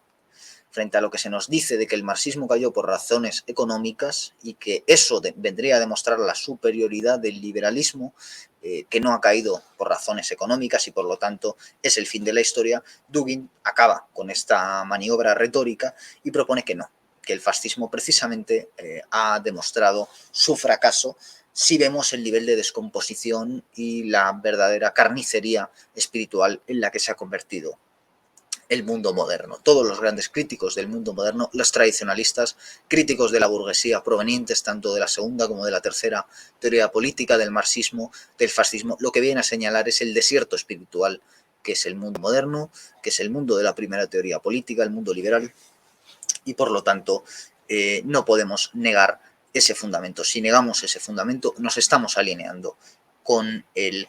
Frente a lo que se nos dice de que el marxismo cayó por razones económicas y que eso vendría a demostrar la superioridad del liberalismo, que no ha caído por razones económicas y por lo tanto es el fin de la historia, Dugin acaba con esta maniobra retórica y propone que no, que el fascismo precisamente ha demostrado su fracaso si vemos el nivel de descomposición y la verdadera carnicería espiritual en la que se ha convertido el mundo moderno. Todos los grandes críticos del mundo moderno, los tradicionalistas, críticos de la burguesía provenientes tanto de la segunda como de la tercera teoría política, del marxismo, del fascismo, lo que viene a señalar es el desierto espiritual que es el mundo moderno, que es el mundo de la primera teoría política, el mundo liberal, y por lo tanto no podemos negar ese fundamento. Si negamos ese fundamento, nos estamos alineando con el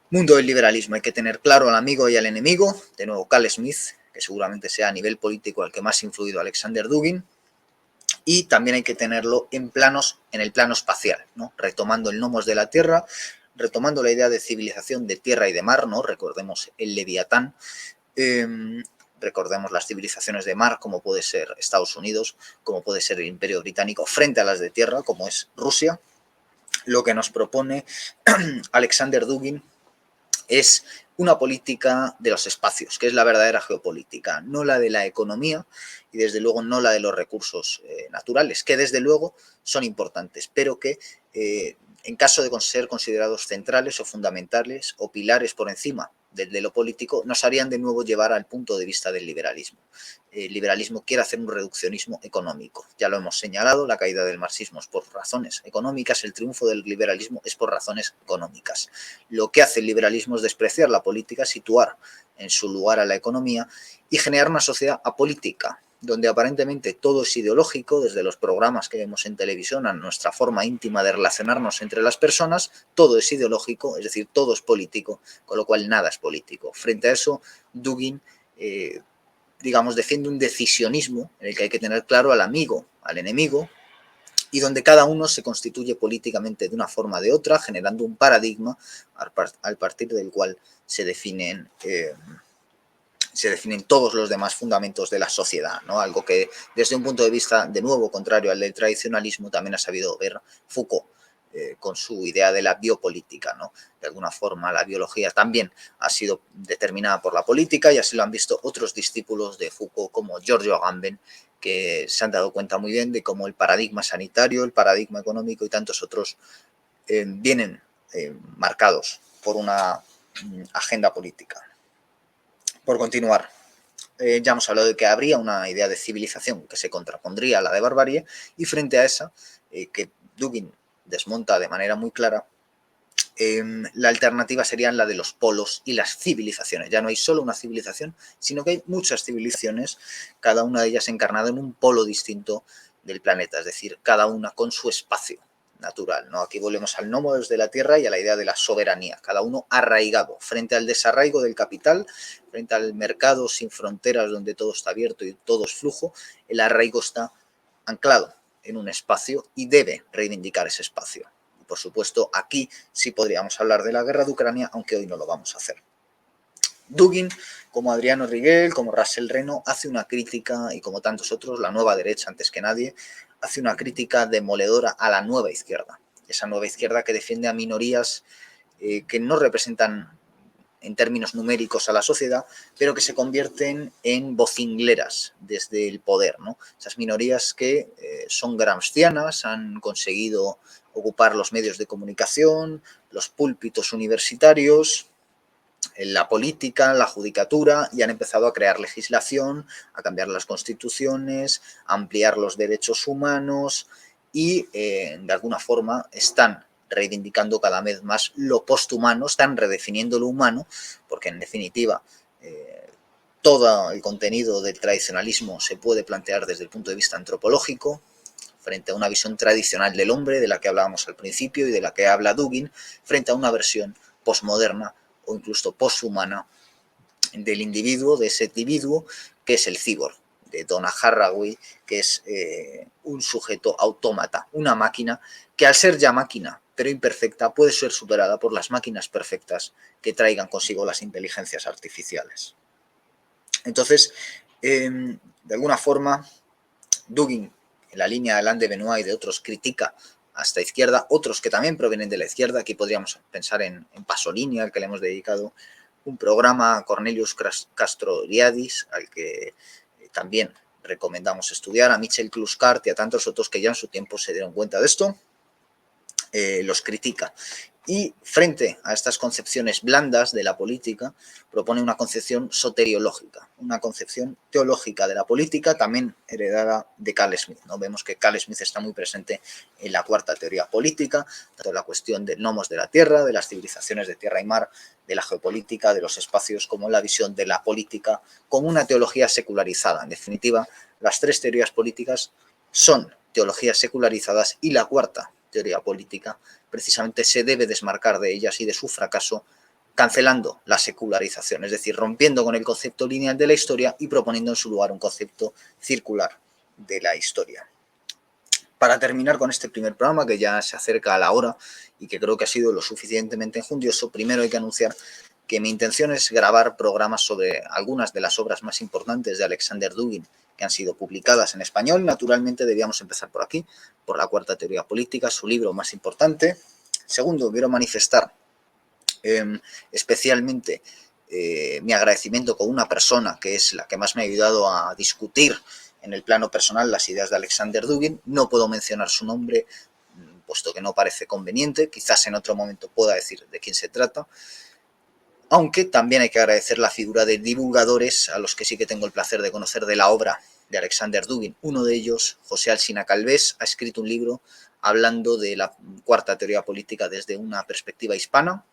mundo del liberalismo. Hay que tener claro al amigo y al enemigo. De nuevo, Carl Smith, que seguramente sea a nivel político el que más ha influido Alexander Dugin. Y también hay que tenerlo en el plano espacial, ¿no? Retomando el nomos de la Tierra, retomando la idea de civilización de tierra y de mar, ¿no? Recordemos el Leviatán. recordemos las civilizaciones de mar, como puede ser Estados Unidos, como puede ser el Imperio Británico, frente a las de tierra, como es Rusia. Lo que nos propone Alexander Dugin es una política de los espacios, que es la verdadera geopolítica, no la de la economía y desde luego no la de los recursos naturales, que desde luego son importantes, pero que en caso de ser considerados centrales o fundamentales o pilares por encima de lo político, nos harían de nuevo llevar al punto de vista del liberalismo. El liberalismo quiere hacer un reduccionismo económico. Ya lo hemos señalado, la caída del marxismo es por razones económicas, el triunfo del liberalismo es por razones económicas. Lo que hace el liberalismo es despreciar la política, situar en su lugar a la economía y generar una sociedad apolítica, donde aparentemente todo es ideológico, desde los programas que vemos en televisión a nuestra forma íntima de relacionarnos entre las personas, todo es ideológico, es decir, todo es político, con lo cual nada es político. Frente a eso, Dugin, digamos, defiende un decisionismo en el que hay que tener claro al amigo, al enemigo, y donde cada uno se constituye políticamente de una forma o de otra, generando un paradigma al partir del cual se definen todos los demás fundamentos de la sociedad, ¿no? Algo que desde un punto de vista, de nuevo, contrario al del tradicionalismo, también ha sabido ver Foucault con su idea de la biopolítica, ¿no? De alguna forma, la biología también ha sido determinada por la política y así lo han visto otros discípulos de Foucault como Giorgio Agamben, que se han dado cuenta muy bien de cómo el paradigma sanitario, el paradigma económico y tantos otros vienen marcados por una agenda política. Por continuar, ya hemos hablado de que habría una idea de civilización que se contrapondría a la de barbarie y frente a esa, que Dugin desmonta de manera muy clara, la alternativa sería la de los polos y las civilizaciones. Ya no hay solo una civilización, sino que hay muchas civilizaciones, cada una de ellas encarnada en un polo distinto del planeta, es decir, cada una con su espacio natural, ¿no? Aquí volvemos al nómados de la tierra y a la idea de la soberanía, cada uno arraigado frente al desarraigo del capital, frente al mercado sin fronteras donde todo está abierto y todo es flujo, el arraigo está anclado en un espacio y debe reivindicar ese espacio. Y por supuesto, aquí sí podríamos hablar de la guerra de Ucrania, aunque hoy no lo vamos a hacer. Dugin, como Adriano Riguel, como Russell Reno, hace una crítica, y como tantos otros, la nueva derecha antes que nadie, hace una crítica demoledora a la nueva izquierda. Esa nueva izquierda que defiende a minorías que no representan en términos numéricos a la sociedad, pero que se convierten en vocingleras desde el poder, ¿no? Esas minorías que son gramscianas, han conseguido ocupar los medios de comunicación, los púlpitos universitarios, la política, la judicatura, y han empezado a crear legislación, a cambiar las constituciones, a ampliar los derechos humanos y de alguna forma están reivindicando cada vez más lo posthumano, están redefiniendo lo humano, porque en definitiva todo el contenido del tradicionalismo se puede plantear desde el punto de vista antropológico, frente a una visión tradicional del hombre, de la que hablábamos al principio y de la que habla Dugin, frente a una versión posmoderna o incluso poshumana del individuo, de ese individuo que es el cyborg, de Donna Haraway, que es un sujeto autómata, una máquina que al ser ya máquina, pero imperfecta, puede ser superada por las máquinas perfectas que traigan consigo las inteligencias artificiales. Entonces, de alguna forma, Dugin, en la línea de Alain de Benoit y de otros, critica hasta izquierda, otros que también provienen de la izquierda. Aquí podríamos pensar en Pasolini, al que le hemos dedicado un programa, a Cornelius Castoriadis, al que también recomendamos estudiar, a Michel Cluscart y a tantos otros que ya en su tiempo se dieron cuenta de esto, los critica. Y frente a estas concepciones blandas de la política, propone una concepción soteriológica, una concepción teológica de la política, también heredada de Carl Smith, ¿no? Vemos que Carl Smith está muy presente en la cuarta teoría política, tanto la cuestión del nomos de la tierra, de las civilizaciones de tierra y mar, de la geopolítica, de los espacios, como la visión de la política como una teología secularizada. En definitiva, las tres teorías políticas son teologías secularizadas y la cuarta teoría política precisamente se debe desmarcar de ellas y de su fracaso, cancelando la secularización, es decir, rompiendo con el concepto lineal de la historia y proponiendo en su lugar un concepto circular de la historia. Para terminar con este primer programa, que ya se acerca a la hora y que creo que ha sido lo suficientemente enjundioso, primero hay que anunciar que mi intención es grabar programas sobre algunas de las obras más importantes de Alexander Dugin que han sido publicadas en español. Naturalmente debíamos empezar por aquí, por la Cuarta Teoría Política, su libro más importante. Segundo, quiero manifestar especialmente mi agradecimiento con una persona que es la que más me ha ayudado a discutir en el plano personal las ideas de Alexander Dugin. No puedo mencionar su nombre, puesto que no parece conveniente. Quizás en otro momento pueda decir de quién se trata. Aunque también hay que agradecer la figura de divulgadores a los que sí que tengo el placer de conocer de la obra de Alexander Dugin. Uno de ellos, José Alsina Calvés, ha escrito un libro hablando de la Cuarta Teoría Política desde una perspectiva hispana.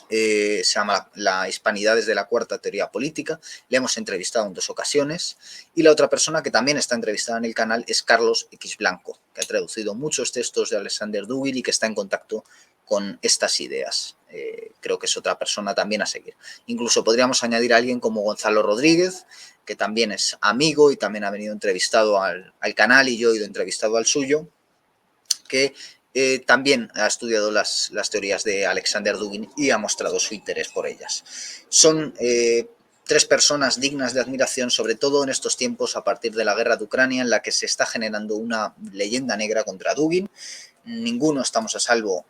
Se llama La hispanidad desde la Cuarta Teoría Política. Le hemos entrevistado en 2 ocasiones. Y la otra persona que también está entrevistada en el canal es Carlos X Blanco, que ha traducido muchos textos de Alexander Dugin y que está en contacto con estas ideas. Creo que es otra persona también a seguir. Incluso podríamos añadir a alguien como Gonzalo Rodríguez, que también es amigo y también ha venido entrevistado al canal, y yo he ido entrevistado al suyo, que también ha estudiado las teorías de Alexander Dugin y ha mostrado su interés por ellas. Son 3 personas dignas de admiración, sobre todo en estos tiempos a partir de la guerra de Ucrania, en la que se está generando una leyenda negra contra Dugin. Ninguno estamos a salvo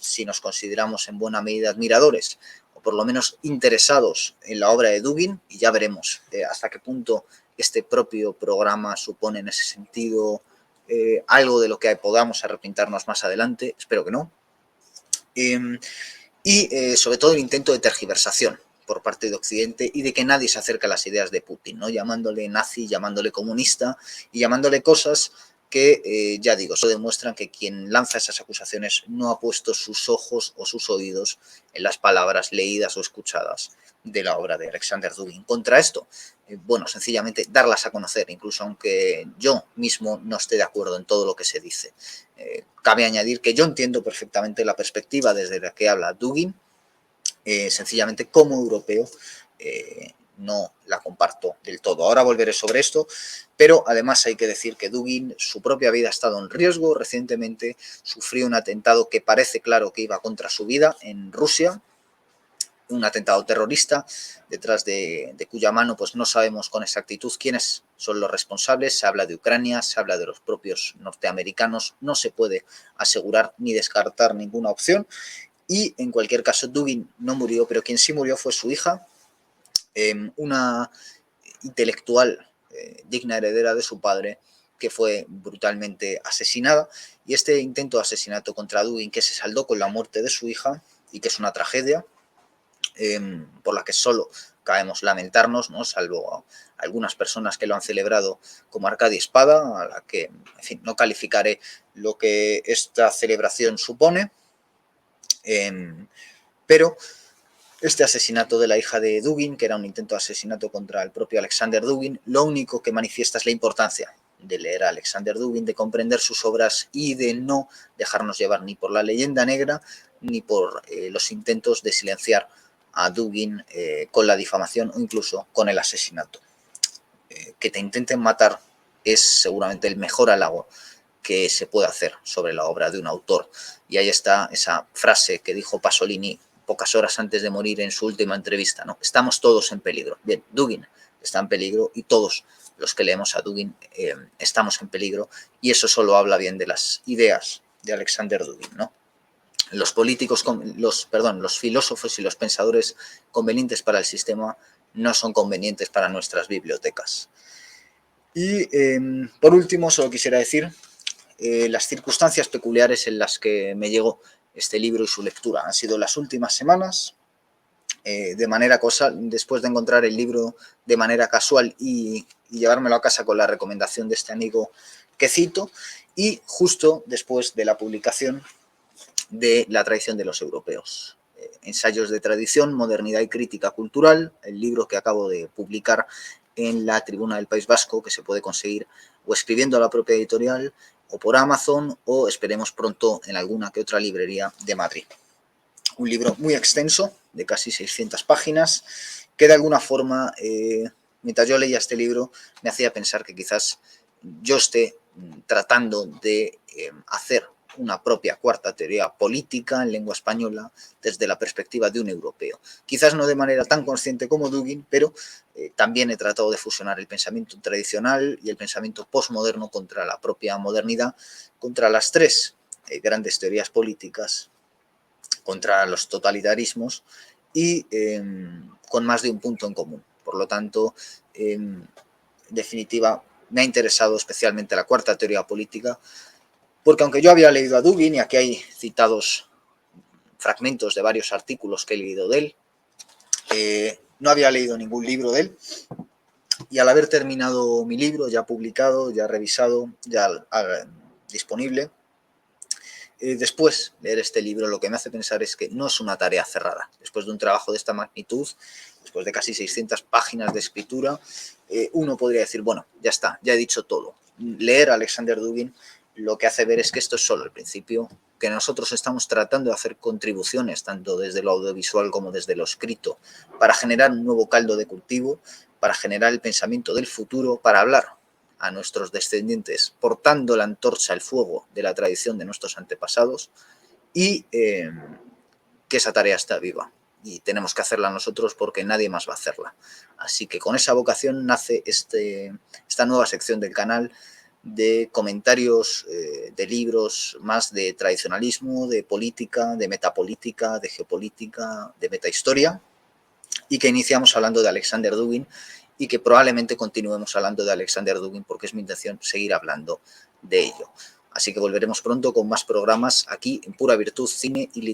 si nos consideramos en buena medida admiradores o por lo menos interesados en la obra de Dugin, y ya veremos hasta qué punto este propio programa supone en ese sentido algo de lo que podamos arrepentirnos más adelante, espero que no. Y sobre todo el intento de tergiversación por parte de Occidente y de que nadie se acerque a las ideas de Putin, ¿no? Llamándole nazi, llamándole comunista y llamándole cosas que, ya digo, eso demuestran que quien lanza esas acusaciones no ha puesto sus ojos o sus oídos en las palabras leídas o escuchadas de la obra de Alexander Dugin. Contra esto, bueno, sencillamente darlas a conocer, incluso aunque yo mismo no esté de acuerdo en todo lo que se dice. Cabe añadir que yo entiendo perfectamente la perspectiva desde la que habla Dugin, sencillamente como europeo no la comparto del todo. Ahora volveré sobre esto, pero además hay que decir que Dugin, su propia vida ha estado en riesgo. Recientemente sufrió un atentado que parece claro que iba contra su vida en Rusia, un atentado terrorista, detrás de cuya mano pues no sabemos con exactitud quiénes son los responsables. Se habla de Ucrania, se habla de los propios norteamericanos, no se puede asegurar ni descartar ninguna opción. Y en cualquier caso, Dugin no murió, pero quien sí murió fue su hija, una intelectual digna heredera de su padre, que fue brutalmente asesinada. Y este intento de asesinato contra Dugin, que se saldó con la muerte de su hija y que es una tragedia, por la que solo cabemos lamentarnos, ¿no? Salvo a algunas personas que lo han celebrado como Arcadia Espada, a la que, en fin, no calificaré lo que esta celebración supone. Pero este asesinato de la hija de Dugin, que era un intento de asesinato contra el propio Alexander Dugin, lo único que manifiesta es la importancia de leer a Alexander Dugin, de comprender sus obras y de no dejarnos llevar ni por la leyenda negra ni por los intentos de silenciar a Dugin con la difamación o incluso con el asesinato. Que te intenten matar es seguramente el mejor halago que se puede hacer sobre la obra de un autor. Y ahí está esa frase que dijo Pasolini pocas horas antes de morir en su última entrevista, ¿no? Estamos todos en peligro. Bien, Dugin está en peligro y todos los que leemos a Dugin estamos en peligro, y eso solo habla bien de las ideas de Alexander Dugin, ¿no? Los políticos, los filósofos y los pensadores convenientes para el sistema no son convenientes para nuestras bibliotecas. Y por último, solo quisiera decir las circunstancias peculiares en las que me llegó este libro y su lectura. Han sido las últimas semanas, de manera casual, después de encontrar el libro de manera casual y llevármelo a casa con la recomendación de este amigo que cito, y justo después de la publicación de La tradición de los europeos. Ensayos de tradición, modernidad y crítica cultural, el libro que acabo de publicar en la Tribuna del País Vasco, que se puede conseguir o escribiendo a la propia editorial o por Amazon, o esperemos pronto en alguna que otra librería de Madrid. Un libro muy extenso, de casi 600 páginas, que de alguna forma, mientras yo leía este libro, me hacía pensar que quizás yo esté tratando de hacer una propia cuarta teoría política en lengua española desde la perspectiva de un europeo. Quizás no de manera tan consciente como Dugin, pero también he tratado de fusionar el pensamiento tradicional y el pensamiento postmoderno contra la propia modernidad, contra las tres grandes teorías políticas, contra los totalitarismos y con más de un punto en común. Por lo tanto, en definitiva, me ha interesado especialmente la cuarta teoría política, porque aunque yo había leído a Dugin, y aquí hay citados fragmentos de varios artículos que he leído de él, no había leído ningún libro de él, y al haber terminado mi libro, ya publicado, ya revisado, ya disponible, después leer este libro lo que me hace pensar es que no es una tarea cerrada. Después de un trabajo de esta magnitud, después de casi 600 páginas de escritura, uno podría decir, bueno, ya está, ya he dicho todo. Leer a Alexander Dugin lo que hace ver es que esto es solo el principio, que nosotros estamos tratando de hacer contribuciones, tanto desde lo audiovisual como desde lo escrito, para generar un nuevo caldo de cultivo, para generar el pensamiento del futuro, para hablar a nuestros descendientes, portando la antorcha, el fuego de la tradición de nuestros antepasados, y que esa tarea está viva. Y tenemos que hacerla nosotros porque nadie más va a hacerla. Así que con esa vocación nace esta nueva sección del canal de comentarios de libros más de tradicionalismo, de política, de metapolítica, de geopolítica, de metahistoria, y que iniciamos hablando de Alexander Dugin y que probablemente continuemos hablando de Alexander Dugin porque es mi intención seguir hablando de ello. Así que volveremos pronto con más programas aquí en Pura Virtud, Cine y Literatura.